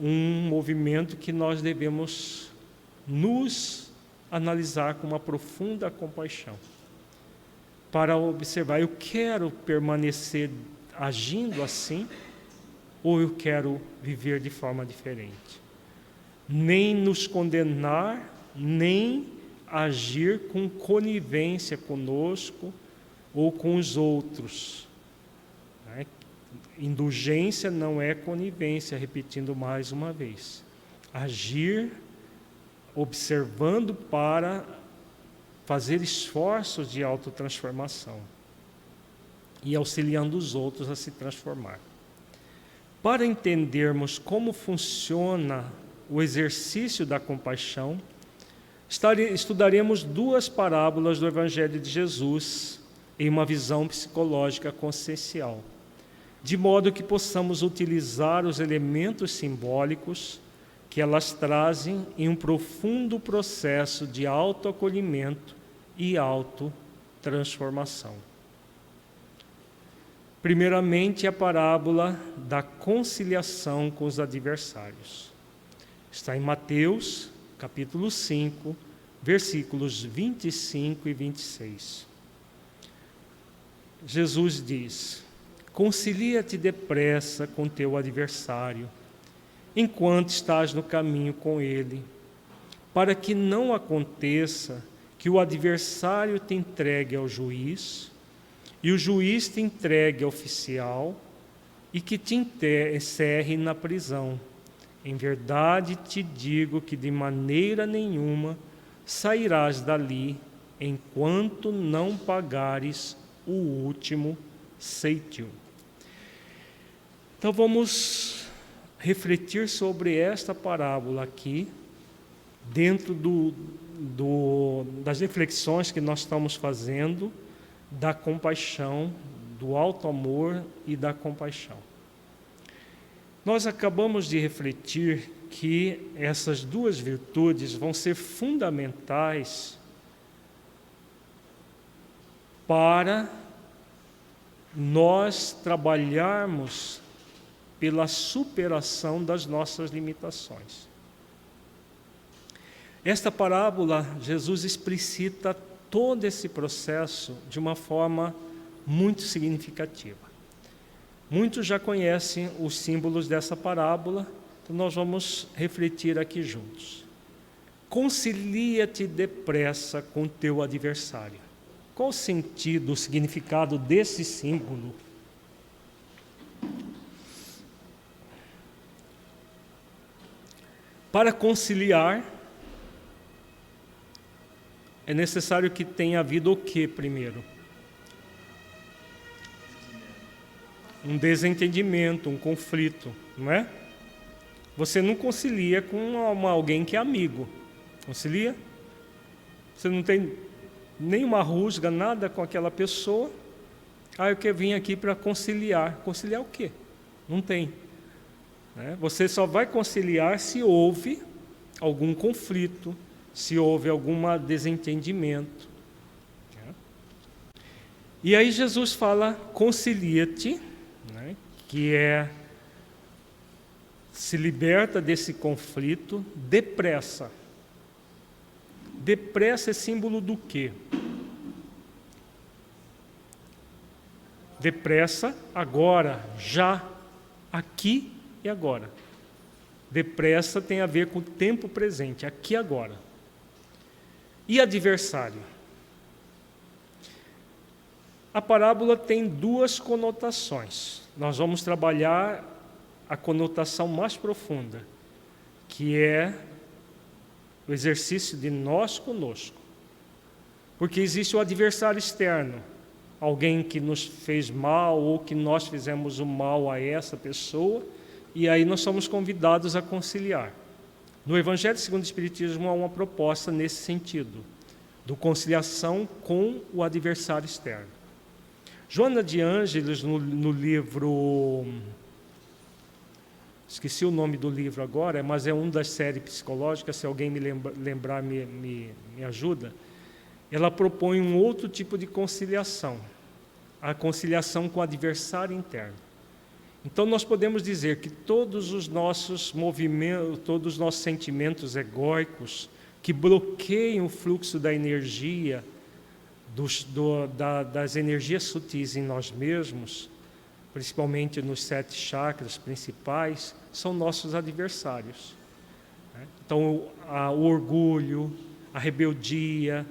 um movimento que nós devemos nos analisar com uma profunda compaixão, para observar, eu quero permanecer agindo assim, ou eu quero viver de forma diferente. Nem nos condenar, nem agir com conivência conosco ou com os outros. Indulgência não é conivência, repetindo mais uma vez. Agir observando para fazer esforços de autotransformação e auxiliando os outros a se transformar. Para entendermos como funciona o exercício da compaixão, estudaremos 2 parábolas do Evangelho de Jesus em uma visão psicológica consciencial, de modo que possamos utilizar os elementos simbólicos que elas trazem em um profundo processo de autoacolhimento e autotransformação. Primeiramente, a parábola da conciliação com os adversários. Está em Mateus, capítulo 5, versículos 25 e 26. Jesus diz: concilia-te depressa com teu adversário, enquanto estás no caminho com ele, para que não aconteça que o adversário te entregue ao juiz, e o juiz te entregue ao oficial, e que te encerre na prisão. Em verdade te digo que de maneira nenhuma sairás dali, enquanto não pagares o último ceitil. Então vamos refletir sobre esta parábola aqui, dentro das reflexões que nós estamos fazendo da compaixão, do alto amor e da compaixão. Nós acabamos de refletir que essas 2 virtudes vão ser fundamentais para nós trabalharmos pela superação das nossas limitações. Esta parábola, Jesus explicita todo esse processo de uma forma muito significativa. Muitos já conhecem os símbolos dessa parábola, então nós vamos refletir aqui juntos. Concilia-te depressa com teu adversário. Qual o sentido, o significado desse símbolo? Para conciliar, é necessário que tenha havido o que primeiro? Um desentendimento, um conflito, não é? Você não concilia com alguém que é amigo. Concilia? Você não tem nenhuma rusga, nada com aquela pessoa. Eu quero vir aqui para conciliar. Conciliar o quê? Não tem. Você só vai conciliar se houve algum conflito, se houve algum desentendimento. E aí Jesus fala, concilia-te, que se liberta desse conflito depressa. Depressa é símbolo do quê? Depressa, agora, já, aqui e agora. Depressa tem a ver com o tempo presente, aqui e agora. E adversário? A parábola tem 2 conotações. Nós vamos trabalhar a conotação mais profunda, que é o exercício de nós conosco. Porque existe o adversário externo, alguém que nos fez mal ou que nós fizemos o mal a essa pessoa, e aí nós somos convidados a conciliar. No Evangelho segundo o Espiritismo há uma proposta nesse sentido, do conciliação com o adversário externo. Joana de Ângeles, no livro, esqueci o nome do livro agora, mas é um das séries psicológicas, se alguém me lembrar, me ajuda. Ela propõe um outro tipo de conciliação, a conciliação com o adversário interno. Então nós podemos dizer que todos os nossos movimentos, todos os nossos sentimentos egóicos que bloqueiam o fluxo da energia, das energias sutis em nós mesmos, principalmente nos 7 chakras principais, são nossos adversários. Então, o orgulho, a rebeldia,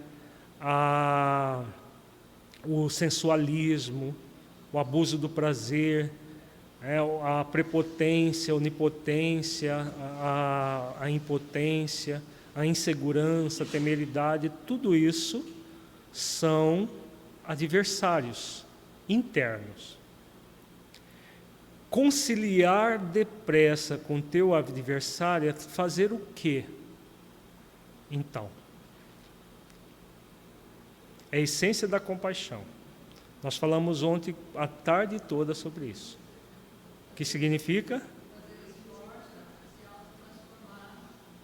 o sensualismo, o abuso do prazer, A prepotência, a onipotência, a impotência, a insegurança, a temeridade, tudo isso são adversários internos. Conciliar depressa com teu adversário é fazer o quê? Então, é a essência da compaixão. Nós falamos ontem a tarde toda sobre isso. O que significa?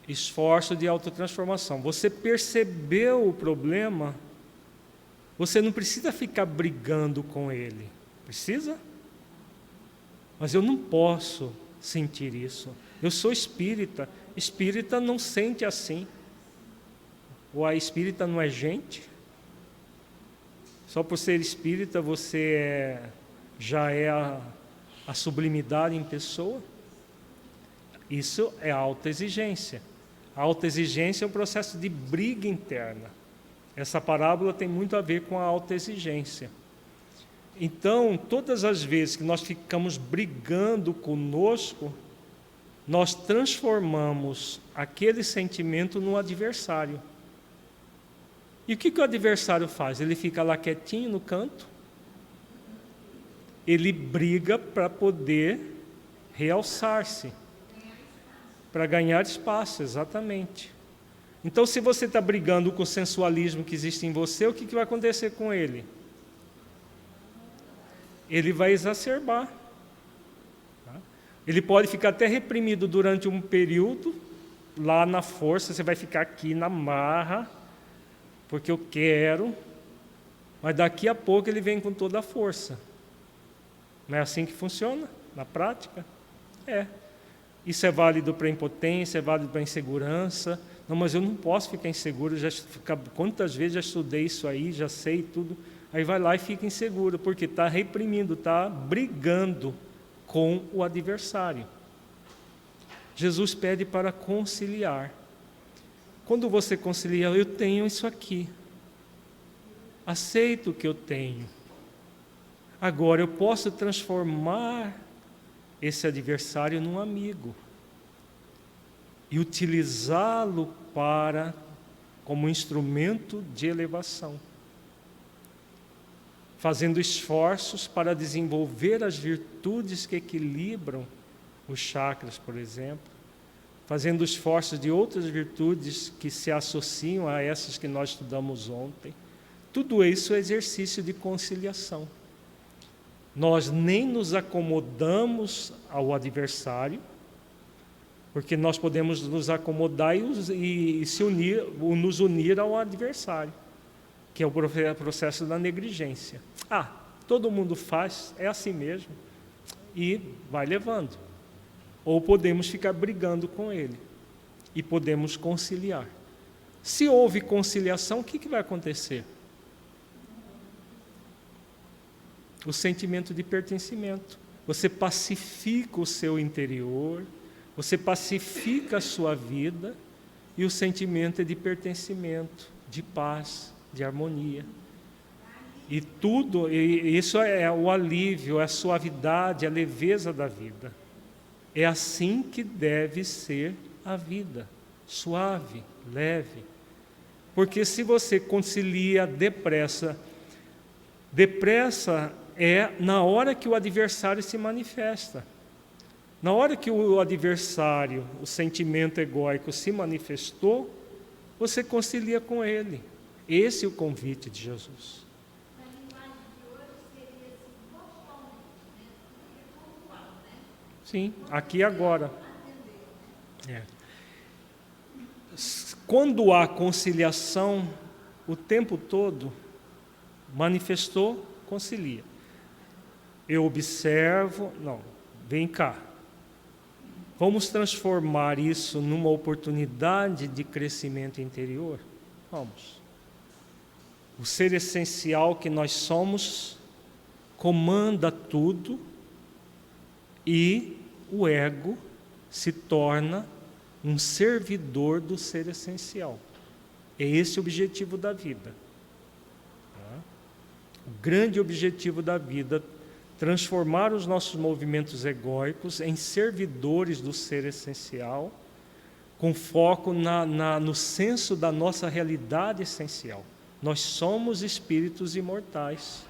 Esforço de autotransformação. Você percebeu o problema, você não precisa ficar brigando com ele. Precisa? Mas eu não posso sentir isso. Eu sou espírita. Espírita não sente assim. Ou a espírita não é gente? Só por ser espírita você já é a sublimidade em pessoa? Isso é autoexigência. A autoexigência é um processo de briga interna. Essa parábola tem muito a ver com a autoexigência. Então, todas as vezes que nós ficamos brigando conosco, nós transformamos aquele sentimento num adversário. E o que o adversário faz? Ele fica lá quietinho no canto, ele briga para poder realçar-se, para ganhar espaço, exatamente. Então, se você está brigando com o sensualismo que existe em você, o que vai acontecer com ele? Ele vai exacerbar. Ele pode ficar até reprimido durante um período, lá na força, você vai ficar aqui na marra, porque eu quero, mas daqui a pouco ele vem com toda a força. Não é assim que funciona na prática? É. Isso é válido para a impotência, é válido para a insegurança. Não, mas eu não posso ficar inseguro, quantas vezes já estudei isso aí, já sei tudo. Aí vai lá e fica inseguro, porque está reprimindo, está brigando com o adversário. Jesus pede para conciliar. Quando você concilia, eu tenho isso aqui. Aceito o que eu tenho. Agora eu posso transformar esse adversário num amigo e utilizá-lo como instrumento de elevação, fazendo esforços para desenvolver as virtudes que equilibram os chakras, por exemplo, fazendo esforços de outras virtudes que se associam a essas que nós estudamos ontem. Tudo isso é exercício de conciliação. Nós nem nos acomodamos ao adversário, porque nós podemos nos acomodar e nos unir ao adversário, que é o processo da negligência. Todo mundo faz, é assim mesmo, e vai levando. Ou podemos ficar brigando com ele, e podemos conciliar. Se houve conciliação, o que vai acontecer? O sentimento de pertencimento. Você pacifica o seu interior, você pacifica a sua vida, e o sentimento é de pertencimento, de paz, de harmonia. E isso é o alívio, é a suavidade, a leveza da vida. É assim que deve ser a vida, suave, leve. Porque se você concilia depressa é na hora que o adversário se manifesta. Na hora que o adversário, o sentimento egóico se manifestou, você concilia com ele. Esse é o convite de Jesus. Na linguagem de hoje seria pontual, né? Sim, aqui e agora. Quando há conciliação, o tempo todo, manifestou, concilia. Eu observo, vem cá. Vamos transformar isso numa oportunidade de crescimento interior? Vamos. O ser essencial que nós somos comanda tudo e o ego se torna um servidor do ser essencial. É esse o objetivo da vida. O grande objetivo da vida transformar os nossos movimentos egóicos em servidores do ser essencial, com foco no senso da nossa realidade essencial. Nós somos espíritos imortais.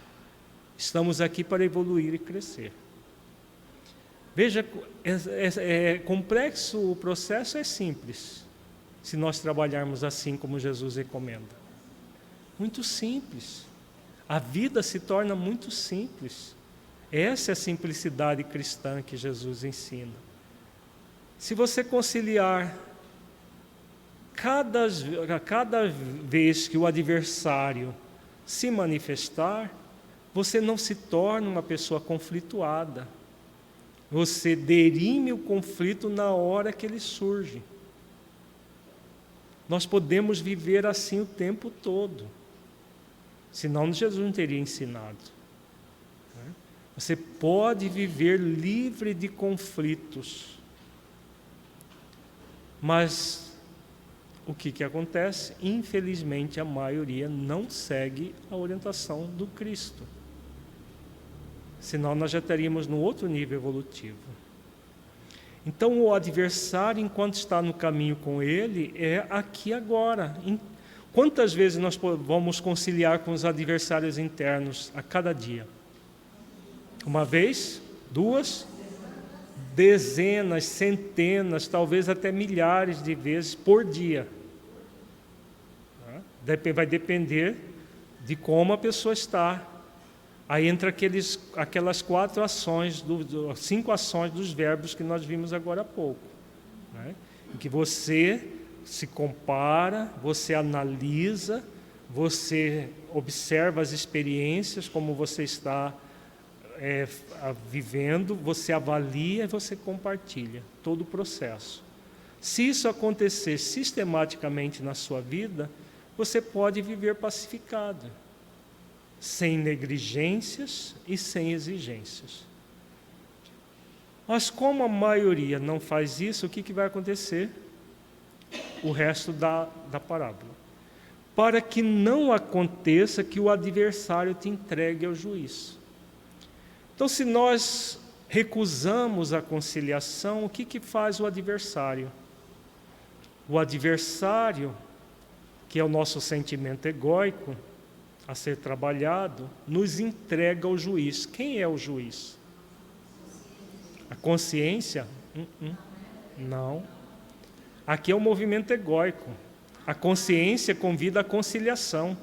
Estamos aqui para evoluir e crescer. Veja, é complexo o processo, é simples, se nós trabalharmos assim como Jesus recomenda. Muito simples. A vida se torna muito simples. Essa é a simplicidade cristã que Jesus ensina. Se você conciliar cada vez que o adversário se manifestar, você não se torna uma pessoa conflituada. Você derime o conflito na hora que ele surge. Nós podemos viver assim o tempo todo. Senão Jesus não teria ensinado. Você pode viver livre de conflitos. Mas o que acontece? Infelizmente, a maioria não segue a orientação do Cristo. Senão nós já estaríamos no outro nível evolutivo. Então, o adversário, enquanto está no caminho com ele, é aqui agora. Quantas vezes nós vamos conciliar com os adversários internos a cada dia? Uma vez? Duas? Dezenas, centenas, talvez até milhares de vezes por dia. Vai depender de como a pessoa está. Aí entra aquelas 4 ações, 5 ações dos verbos que nós vimos agora há pouco. Em que você se compara, você analisa, você observa as experiências, como você está vivendo, você avalia e você compartilha todo o processo. Se isso acontecer sistematicamente na sua vida, você pode viver pacificado, sem negligências e sem exigências. Mas como a maioria não faz isso, o que vai acontecer? O resto da parábola. Para que não aconteça que o adversário te entregue ao juiz. Então, se nós recusamos a conciliação, o que faz o adversário? O adversário, que é o nosso sentimento egóico, a ser trabalhado, nos entrega ao juiz. Quem é o juiz? A consciência? Não. Aqui é o movimento egóico. A consciência convida à conciliação.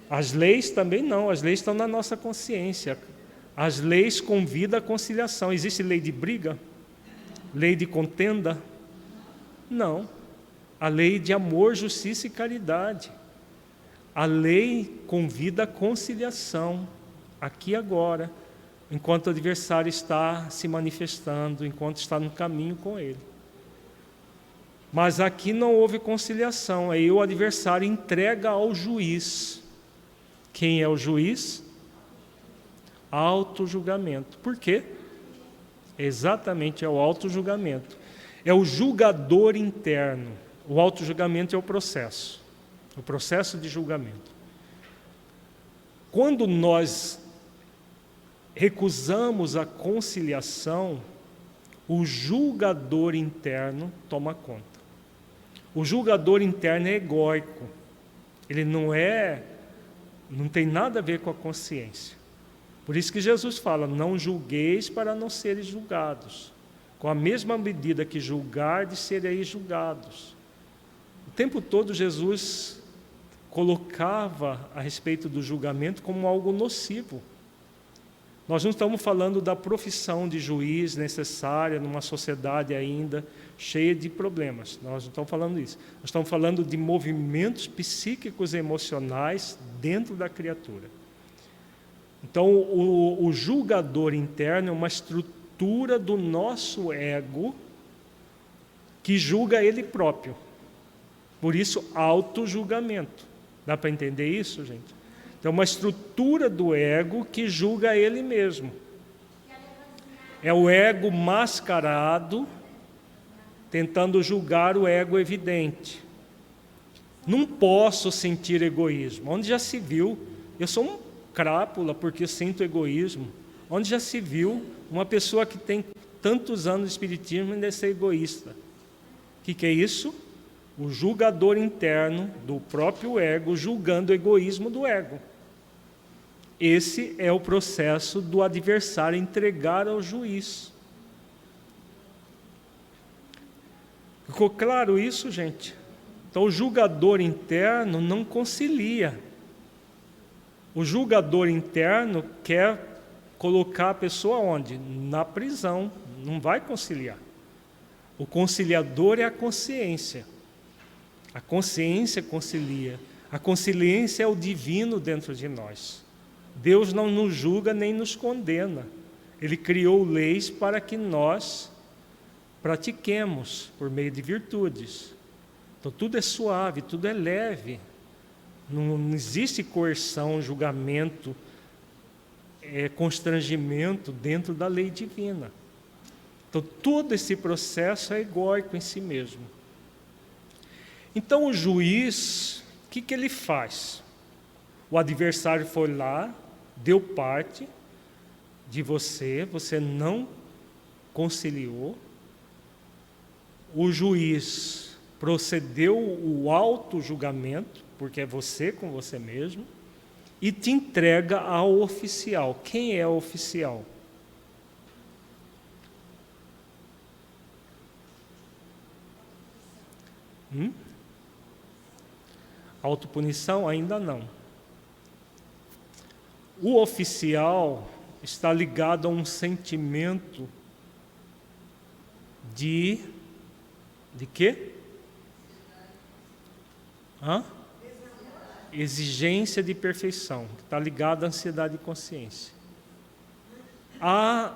As leis também não, as leis estão na nossa consciência. As leis convidam à conciliação. Existe lei de briga? Lei de contenda? Não. A lei de amor, justiça e caridade. A lei convida à conciliação, aqui e agora, enquanto o adversário está se manifestando, enquanto está no caminho com ele. Mas aqui não houve conciliação, aí o adversário entrega ao juiz. Quem é o juiz? Autojulgamento. Por quê? Exatamente, é o autojulgamento. É o julgador interno. O autojulgamento é o processo de julgamento. Quando nós recusamos a conciliação, o julgador interno toma conta. O julgador interno é egóico. Ele não tem nada a ver com a consciência. Por isso que Jesus fala, não julgueis para não seres julgados. Com a mesma medida que julgardes, sereis julgados. O tempo todo Jesus colocava a respeito do julgamento como algo nocivo. Nós não estamos falando da profissão de juiz necessária numa sociedade ainda cheia de problemas. Nós não estamos falando disso. Nós estamos falando de movimentos psíquicos e emocionais dentro da criatura. Então, o julgador interno é uma estrutura do nosso ego que julga ele próprio. Por isso, autojulgamento. Dá para entender isso, gente? Então, uma estrutura do ego que julga ele mesmo. É o ego mascarado, tentando julgar o ego evidente. Não posso sentir egoísmo. Onde já se viu? Eu sou um crápula porque eu sinto egoísmo. Onde já se viu uma pessoa que tem tantos anos de espiritismo ainda ser egoísta? O que é isso? O julgador interno do próprio ego julgando o egoísmo do ego. Esse é o processo do adversário entregar ao juiz. Ficou claro isso, gente? Então, o julgador interno não concilia. O julgador interno quer colocar a pessoa onde? Na prisão. Não vai conciliar. O conciliador é a consciência. A consciência concilia. A consciência é o divino dentro de nós. Deus não nos julga nem nos condena. Ele criou leis para que nós pratiquemos por meio de virtudes. Então tudo é suave, tudo é leve. Não existe coerção, julgamento, constrangimento dentro da lei divina. Então todo esse processo é egóico em si mesmo. Então o juiz, o que ele faz? O adversário foi lá, deu parte de você, você não conciliou. O juiz procedeu o auto-julgamento, porque é você com você mesmo, e te entrega ao oficial. Quem é o oficial? Autopunição? Ainda não. O oficial está ligado a um sentimento de quê? Exigência de perfeição, que está ligado à ansiedade de consciência. A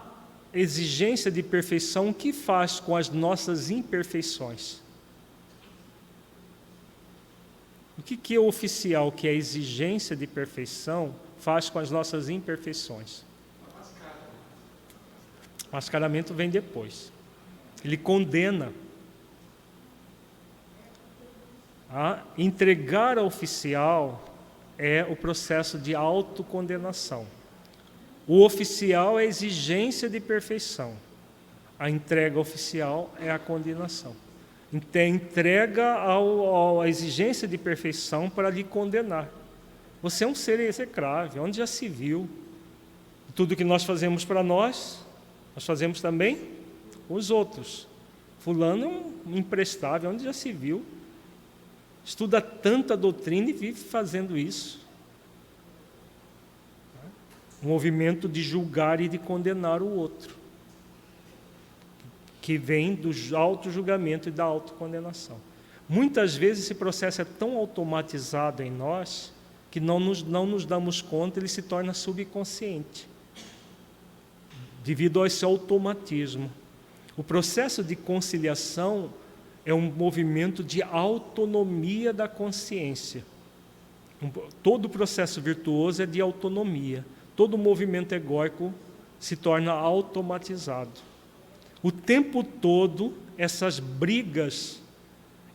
exigência de perfeição, o que faz com as nossas imperfeições? O que é o oficial, que é a exigência de perfeição, faz com as nossas imperfeições? O mascaramento vem depois. Ele condena. Entregar ao oficial é o processo de autocondenação. O oficial é a exigência de perfeição. A entrega oficial é a condenação. Entrega à exigência de perfeição para lhe condenar. Você é um ser execrável, onde já se viu. Tudo que nós fazemos para nós fazemos também com os outros. Fulano é um imprestável, onde já se viu. Estuda tanta doutrina e vive fazendo isso. Um movimento de julgar e de condenar o outro, que vem do auto-julgamento e da autocondenação. Muitas vezes esse processo é tão automatizado em nós que não nos damos conta, ele se torna subconsciente, devido a esse automatismo. O processo de conciliação é um movimento de autonomia da consciência. Todo processo virtuoso é de autonomia. Todo movimento egóico se torna automatizado. O tempo todo, essas brigas,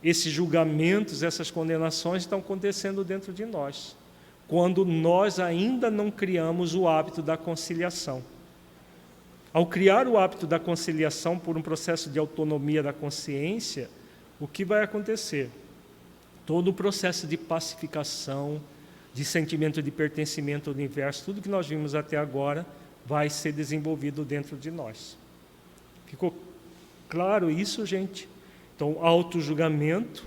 esses julgamentos, essas condenações estão acontecendo dentro de nós, quando nós ainda não criamos o hábito da conciliação. Ao criar o hábito da conciliação por um processo de autonomia da consciência, o que vai acontecer? Todo o processo de pacificação, de sentimento de pertencimento ao universo, tudo que nós vimos até agora, vai ser desenvolvido dentro de nós. Ficou claro isso, gente? Então, auto-julgamento,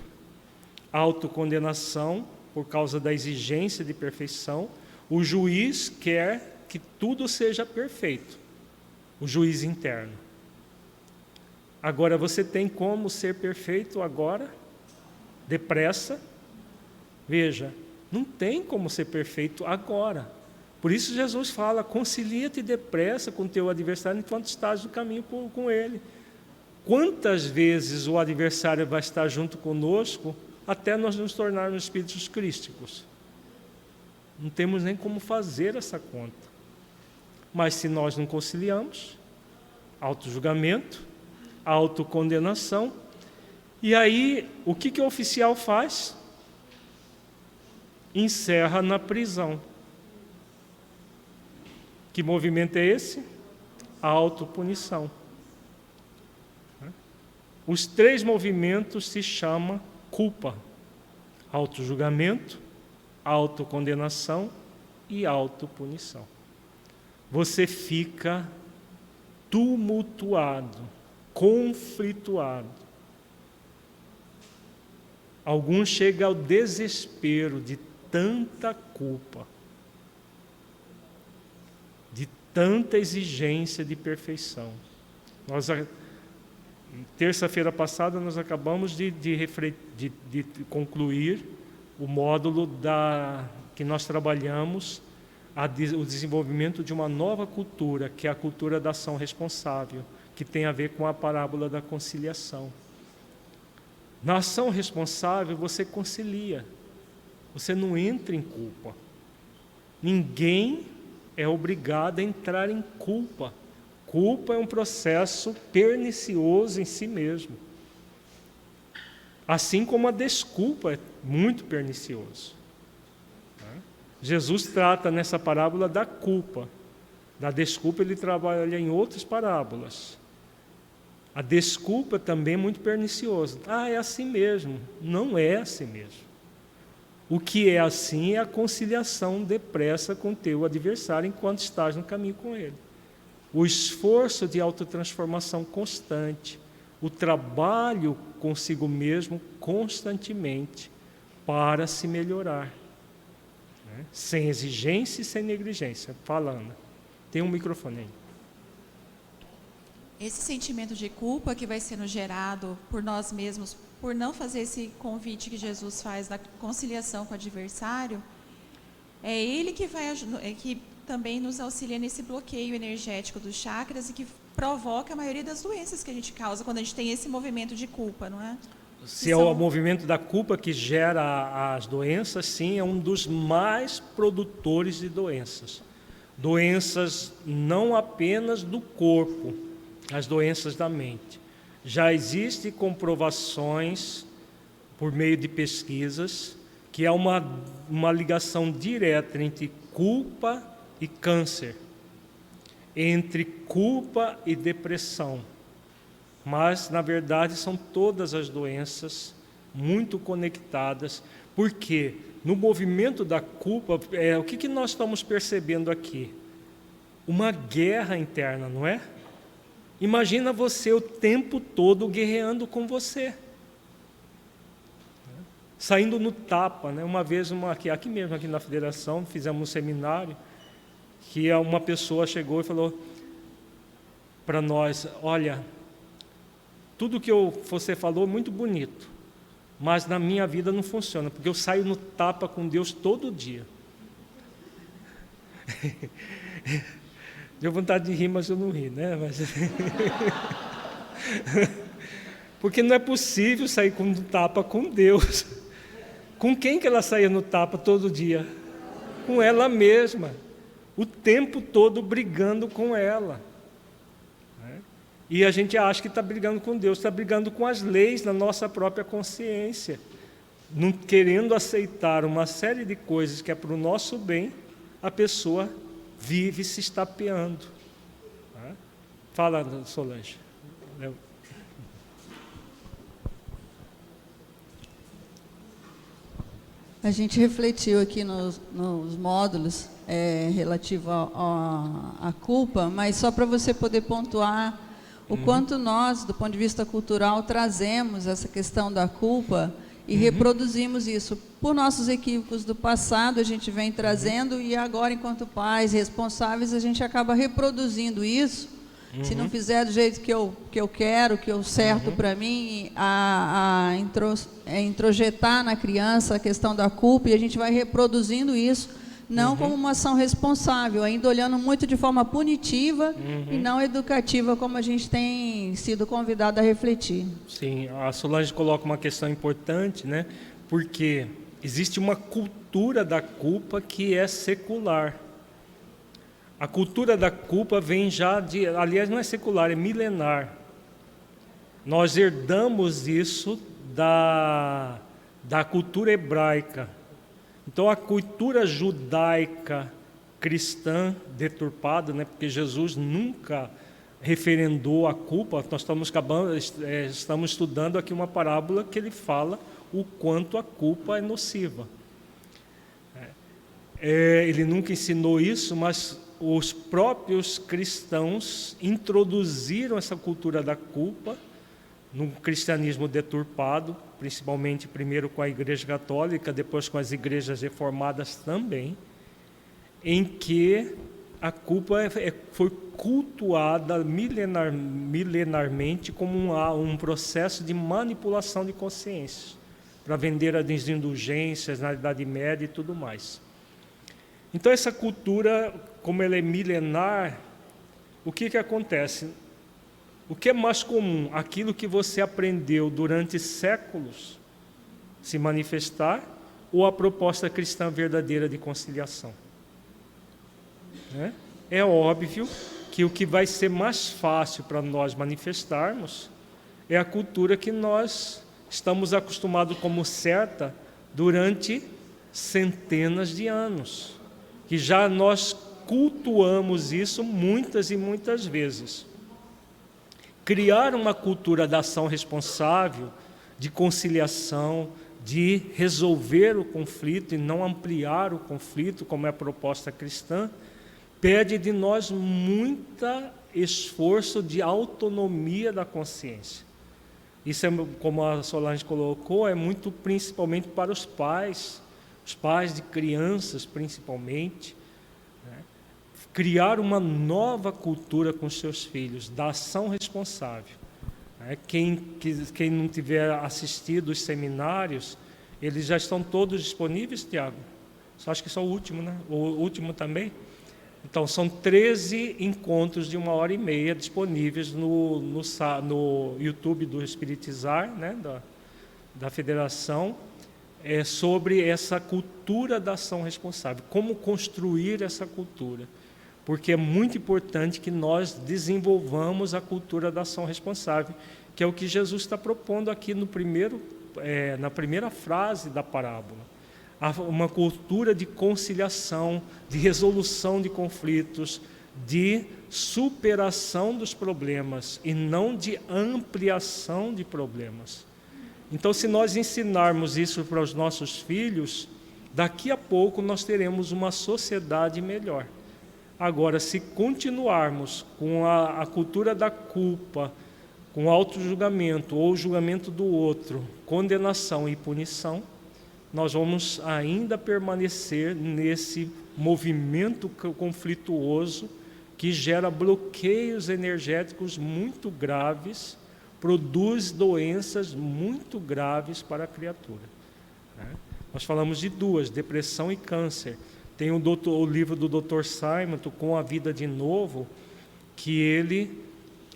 autocondenação, por causa da exigência de perfeição. O juiz quer que tudo seja perfeito. O juiz interno. Agora, você tem como ser perfeito agora? Depressa? Veja, não tem como ser perfeito agora. Por isso Jesus fala, concilia-te depressa com o teu adversário enquanto estás no caminho com ele. Quantas vezes o adversário vai estar junto conosco até nós nos tornarmos espíritos crísticos? Não temos nem como fazer essa conta. Mas se nós não conciliamos, auto-julgamento, autocondenação, e aí o que o oficial faz? Encerra na prisão. Que movimento é esse? A autopunição. Os 3 movimentos se chamam culpa: autojulgamento, autocondenação e autopunição. Você fica tumultuado, conflituado. Alguns chegam ao desespero de tanta culpa, de tanta exigência de perfeição. Terça-feira passada, nós acabamos de concluir o módulo que nós trabalhamos, o desenvolvimento de uma nova cultura, que é a cultura da ação responsável, que tem a ver com a parábola da conciliação. Na ação responsável, você concilia, você não entra em culpa. Ninguém é obrigado a entrar em culpa. Culpa é um processo pernicioso em si mesmo. Assim como a desculpa é muito pernicioso. Jesus trata nessa parábola da culpa. Da desculpa ele trabalha em outras parábolas. A desculpa também é muito perniciosa. É assim mesmo. Não é assim mesmo. O que é assim é a conciliação depressa com o teu adversário enquanto estás no caminho com ele. O esforço de autotransformação constante, o trabalho consigo mesmo constantemente para se melhorar, né? Sem exigência e sem negligência. Fala, Ana. Tem um microfone aí. Esse sentimento de culpa que vai sendo gerado por nós mesmos, por não fazer esse convite que Jesus faz da conciliação com o adversário, é ele que que também nos auxilia nesse bloqueio energético dos chakras e que provoca a maioria das doenças que a gente causa quando a gente tem esse movimento de culpa, não é? Se é o movimento da culpa que gera as doenças, sim, é um dos mais produtores de doenças. Doenças não apenas do corpo, as doenças da mente. Já existem comprovações, por meio de pesquisas, que há uma ligação direta entre culpa e câncer, entre culpa e depressão. Mas, na verdade, são todas as doenças muito conectadas, porque no movimento da culpa, o que nós estamos percebendo aqui? Uma guerra interna, não é? Imagina você o tempo todo guerreando com você, saindo no tapa, né? Uma vez, aqui mesmo, aqui na federação, fizemos um seminário, que uma pessoa chegou e falou para nós: olha, tudo que você falou é muito bonito, mas na minha vida não funciona, porque eu saio no tapa com Deus todo dia. Deu vontade de rir, mas eu não ri, né? Porque não é possível sair com tapa com Deus. Com quem que ela saía no tapa todo dia? Com ela mesma. O tempo todo brigando com ela. E a gente acha que está brigando com Deus, está brigando com as leis da nossa própria consciência. Não querendo aceitar uma série de coisas que é para o nosso bem, a pessoa vive se estapeando. Fala, Solange. A gente refletiu aqui nos módulos relativo à culpa, mas só para você poder pontuar o quanto nós, do ponto de vista cultural, trazemos essa questão da culpa e reproduzimos isso. Por nossos equívocos do passado, a gente vem trazendo, e agora, enquanto pais responsáveis, a gente acaba reproduzindo isso. Se não fizer do jeito que eu quero, que eu certo para mim, introjetar na criança a questão da culpa, e a gente vai reproduzindo isso, não como uma ação responsável, ainda olhando muito de forma punitiva e não educativa, como a gente tem sido convidado a refletir. Sim, a Solange coloca uma questão importante, né? Porque existe uma cultura da culpa que é secular. A cultura da culpa vem já aliás, não é secular, é milenar. Nós herdamos isso da cultura hebraica. Então, a cultura judaica cristã deturpada, né? Porque Jesus nunca referendou a culpa. Nós estamos estudando aqui uma parábola que ele fala o quanto a culpa é nociva. Ele nunca ensinou isso, mas os próprios cristãos introduziram essa cultura da culpa no cristianismo deturpado, principalmente primeiro com a Igreja Católica, depois com as igrejas reformadas também, em que a culpa foi cultuada milenarmente como um processo de manipulação de consciência, para vender as indulgências na Idade Média e tudo mais. Então, essa cultura, como ela é milenar, o que acontece? O que é mais comum? Aquilo que você aprendeu durante séculos se manifestar, ou a proposta cristã verdadeira de conciliação? É óbvio que o que vai ser mais fácil para nós manifestarmos é a cultura que nós estamos acostumados como certa durante centenas de anos, que já nós cultuamos isso muitas e muitas vezes. Criar uma cultura da ação responsável, de conciliação, de resolver o conflito e não ampliar o conflito, como é a proposta cristã, pede de nós muito esforço de autonomia da consciência. Isso, como a Solange colocou, é muito principalmente para os pais de crianças principalmente, né? Criar uma nova cultura com seus filhos, da ação responsável. Quem não tiver assistido os seminários, eles já estão todos disponíveis, Tiago? Só acho que só o último, né? O último também? Então, são 13 encontros de 1h30 disponíveis no YouTube do Espiritizar, né, da Federação, sobre essa cultura da ação responsável, como construir essa cultura. Porque é muito importante que nós desenvolvamos a cultura da ação responsável, que é o que Jesus está propondo aqui na primeira frase da parábola. Uma cultura de conciliação, de resolução de conflitos, de superação dos problemas e não de ampliação de problemas. Então, se nós ensinarmos isso para os nossos filhos, daqui a pouco nós teremos uma sociedade melhor. Agora, se continuarmos com a cultura da culpa, com auto-julgamento ou julgamento do outro, condenação e punição, nós vamos ainda permanecer nesse movimento conflituoso que gera bloqueios energéticos muito graves, produz doenças muito graves para a criatura. Nós falamos de duas, depressão e câncer. Tem o livro do Dr. Simon, Com a Vida de Novo, que ele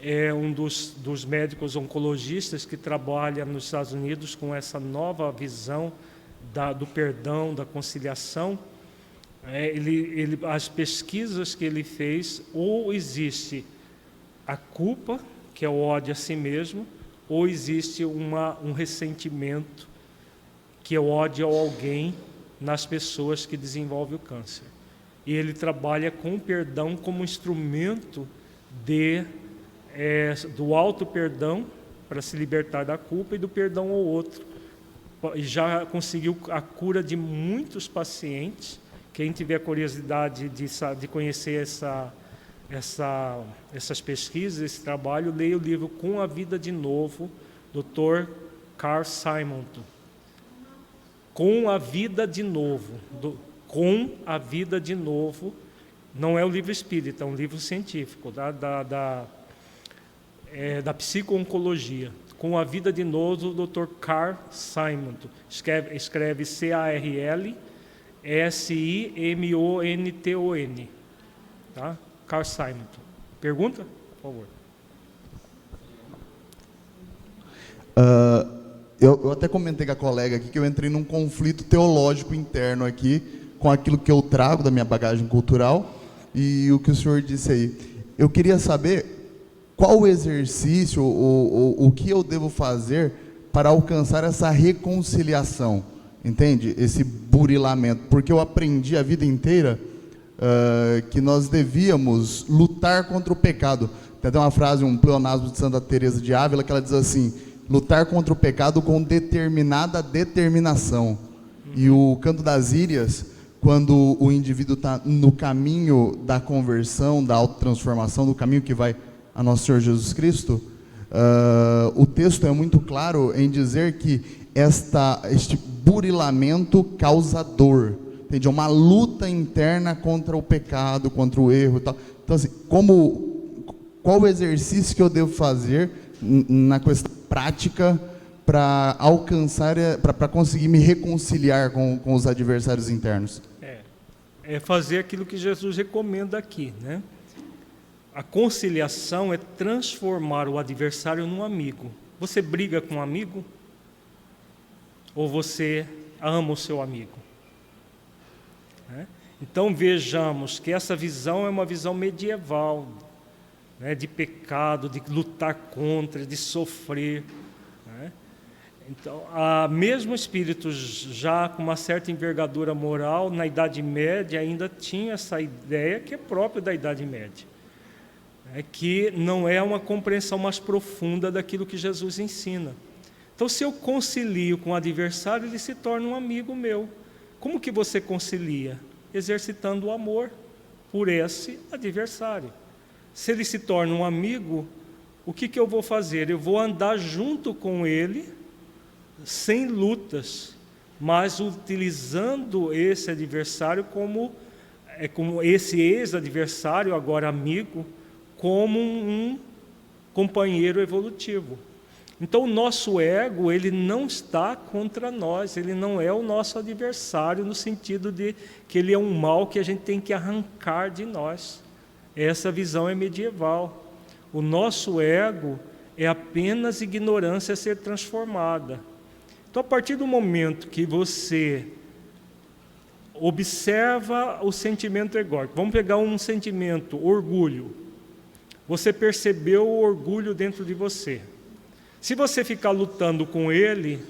é um dos médicos oncologistas que trabalha nos Estados Unidos com essa nova visão do perdão, da conciliação. As pesquisas que ele fez, ou existe a culpa, que é o ódio a si mesmo, ou existe um ressentimento, que é o ódio a alguém, nas pessoas que desenvolvem o câncer. E ele trabalha com o perdão como instrumento do auto-perdão, para se libertar da culpa, e do perdão ao outro. E já conseguiu a cura de muitos pacientes. Quem tiver curiosidade de conhecer essas pesquisas, esse trabalho, leia o livro Com a Vida de Novo, Dr. Carl Simon. Com a Vida de Novo. Com a Vida de Novo. Não é um livro espírita, é um livro científico, da psico-oncologia. Com a Vida de Novo, do Dr. Carl Simon. Escreve C-A-R-L-S-I-M-O-N-T-O-N. Tá? Carl Simon. Pergunta? Por favor. Eu até comentei com a colega aqui que eu entrei num conflito teológico interno aqui com aquilo que eu trago da minha bagagem cultural e o que o senhor disse aí. Eu queria saber qual o exercício, o que eu devo fazer para alcançar essa reconciliação, entende? Esse burilamento, porque eu aprendi a vida inteira que nós devíamos lutar contra o pecado. Tem até uma frase, um pleonasmo de Santa Teresa de Ávila, que ela diz assim: lutar contra o pecado com determinada determinação. E o Canto das Írias, quando o indivíduo está no caminho da conversão, da autotransformação, do caminho que vai a Nosso Senhor Jesus Cristo, o texto é muito claro em dizer que este burilamento causa dor, entende? É uma luta interna contra o pecado, contra o erro e tal. Então, assim, qual o exercício que eu devo fazer na questão prática para alcançar, para conseguir me reconciliar com os adversários internos? É fazer aquilo que Jesus recomenda aqui, né? A conciliação é transformar o adversário num amigo. Você briga com um amigo? Ou você ama o seu amigo? Então vejamos que essa visão é uma visão medieval, né, de pecado, de lutar contra, de sofrer, né? Então, mesmo espíritos já com uma certa envergadura moral, na Idade Média ainda tinha essa ideia que é própria da Idade Média, que não é uma compreensão mais profunda daquilo que Jesus ensina. Então, se eu concilio com o adversário, ele se torna um amigo meu. Como que você concilia? Exercitando o amor por esse adversário. Se ele se torna um amigo, o que eu vou fazer? Eu vou andar junto com ele, sem lutas, mas utilizando esse adversário como esse ex-adversário, agora amigo, como um companheiro evolutivo. Então o nosso ego, ele não está contra nós, ele não é o nosso adversário no sentido de que ele é um mal que a gente tem que arrancar de nós. Essa visão é medieval. O nosso ego é apenas ignorância a ser transformada. Então, a partir do momento que você observa o sentimento egóico, vamos pegar um sentimento, orgulho. Você percebeu o orgulho dentro de você. Se você ficar lutando com ele,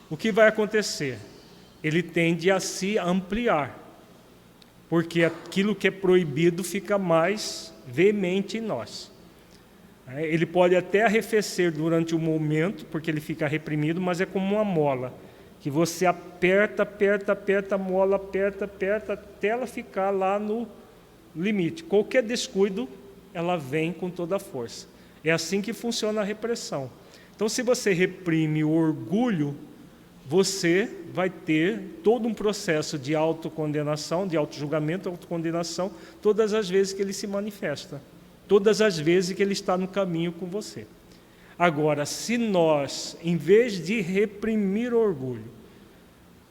o que vai acontecer? Ele tende a se ampliar, porque aquilo que é proibido fica mais veemente em nós. Ele pode até arrefecer durante o momento, porque ele fica reprimido, mas é como uma mola, que você aperta a mola, aperta, até ela ficar lá no limite. Qualquer descuido, ela vem com toda a força. É assim que funciona a repressão. Então, se você reprime o orgulho, você vai ter todo um processo de autocondenação, de autojulgamento, autocondenação, todas as vezes que ele se manifesta. Todas as vezes que ele está no caminho com você. Agora, se nós, em vez de reprimir o orgulho,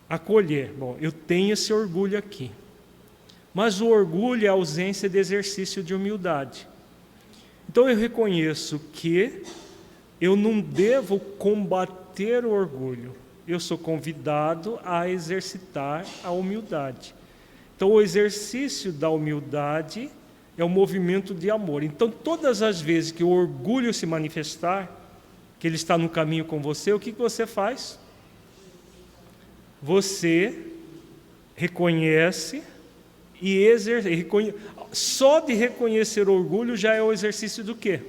acolher, bom, eu tenho esse orgulho aqui, mas o orgulho é a ausência de exercício de humildade. Então eu reconheço que eu não devo combater o orgulho, eu sou convidado a exercitar a humildade. Então o exercício da humildade é um movimento de amor. Então, todas as vezes que o orgulho se manifestar, que ele está no caminho com você, o que você faz? Você reconhece e exerce. Só de reconhecer o orgulho já é o exercício do quê?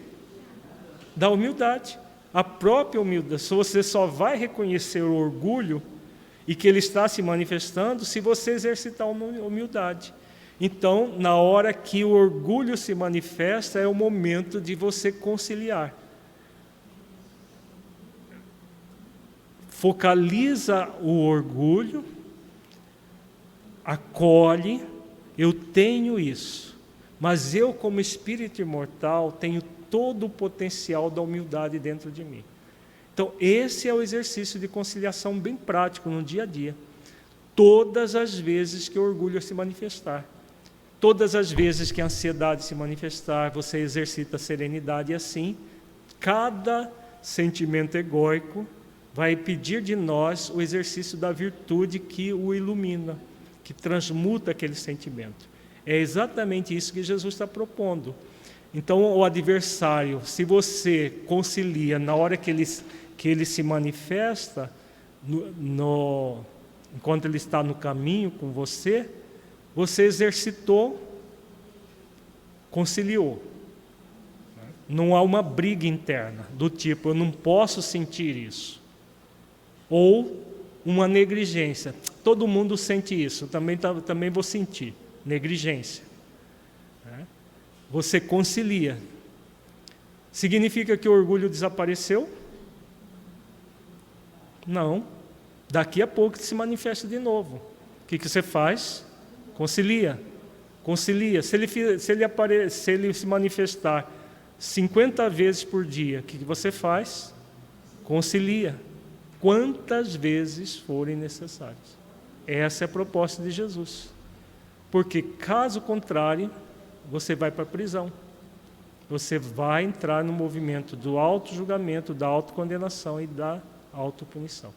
Da humildade. A própria humildade. Se você só vai reconhecer o orgulho e que ele está se manifestando se você exercitar a humildade. Então, na hora que o orgulho se manifesta, é o momento de você conciliar. Focaliza o orgulho, acolhe, eu tenho isso, mas eu, como espírito imortal, tenho todo o potencial da humildade dentro de mim. Então, esse é o exercício de conciliação bem prático no dia a dia. Todas as vezes que o orgulho se manifestar. Todas as vezes que a ansiedade se manifestar, você exercita a serenidade e assim, cada sentimento egóico vai pedir de nós o exercício da virtude que o ilumina, que transmuta aquele sentimento. É exatamente isso que Jesus está propondo. Então, o adversário, se você concilia na hora que ele se manifesta, enquanto ele está no caminho com você, você exercitou, conciliou. Não há uma briga interna, do tipo, eu não posso sentir isso. Ou uma negligência. Todo mundo sente isso, também vou sentir. Negligência. Você concilia. Significa que o orgulho desapareceu? Não. Daqui a pouco se manifesta de novo. O que você faz? Concilia. Concilia. Se ele se manifestar 50 vezes por dia, o que você faz? Concilia. Quantas vezes forem necessárias. Essa é a proposta de Jesus. Porque, caso contrário, você vai para a prisão. Você vai entrar no movimento do auto-julgamento, da autocondenação e da autopunição.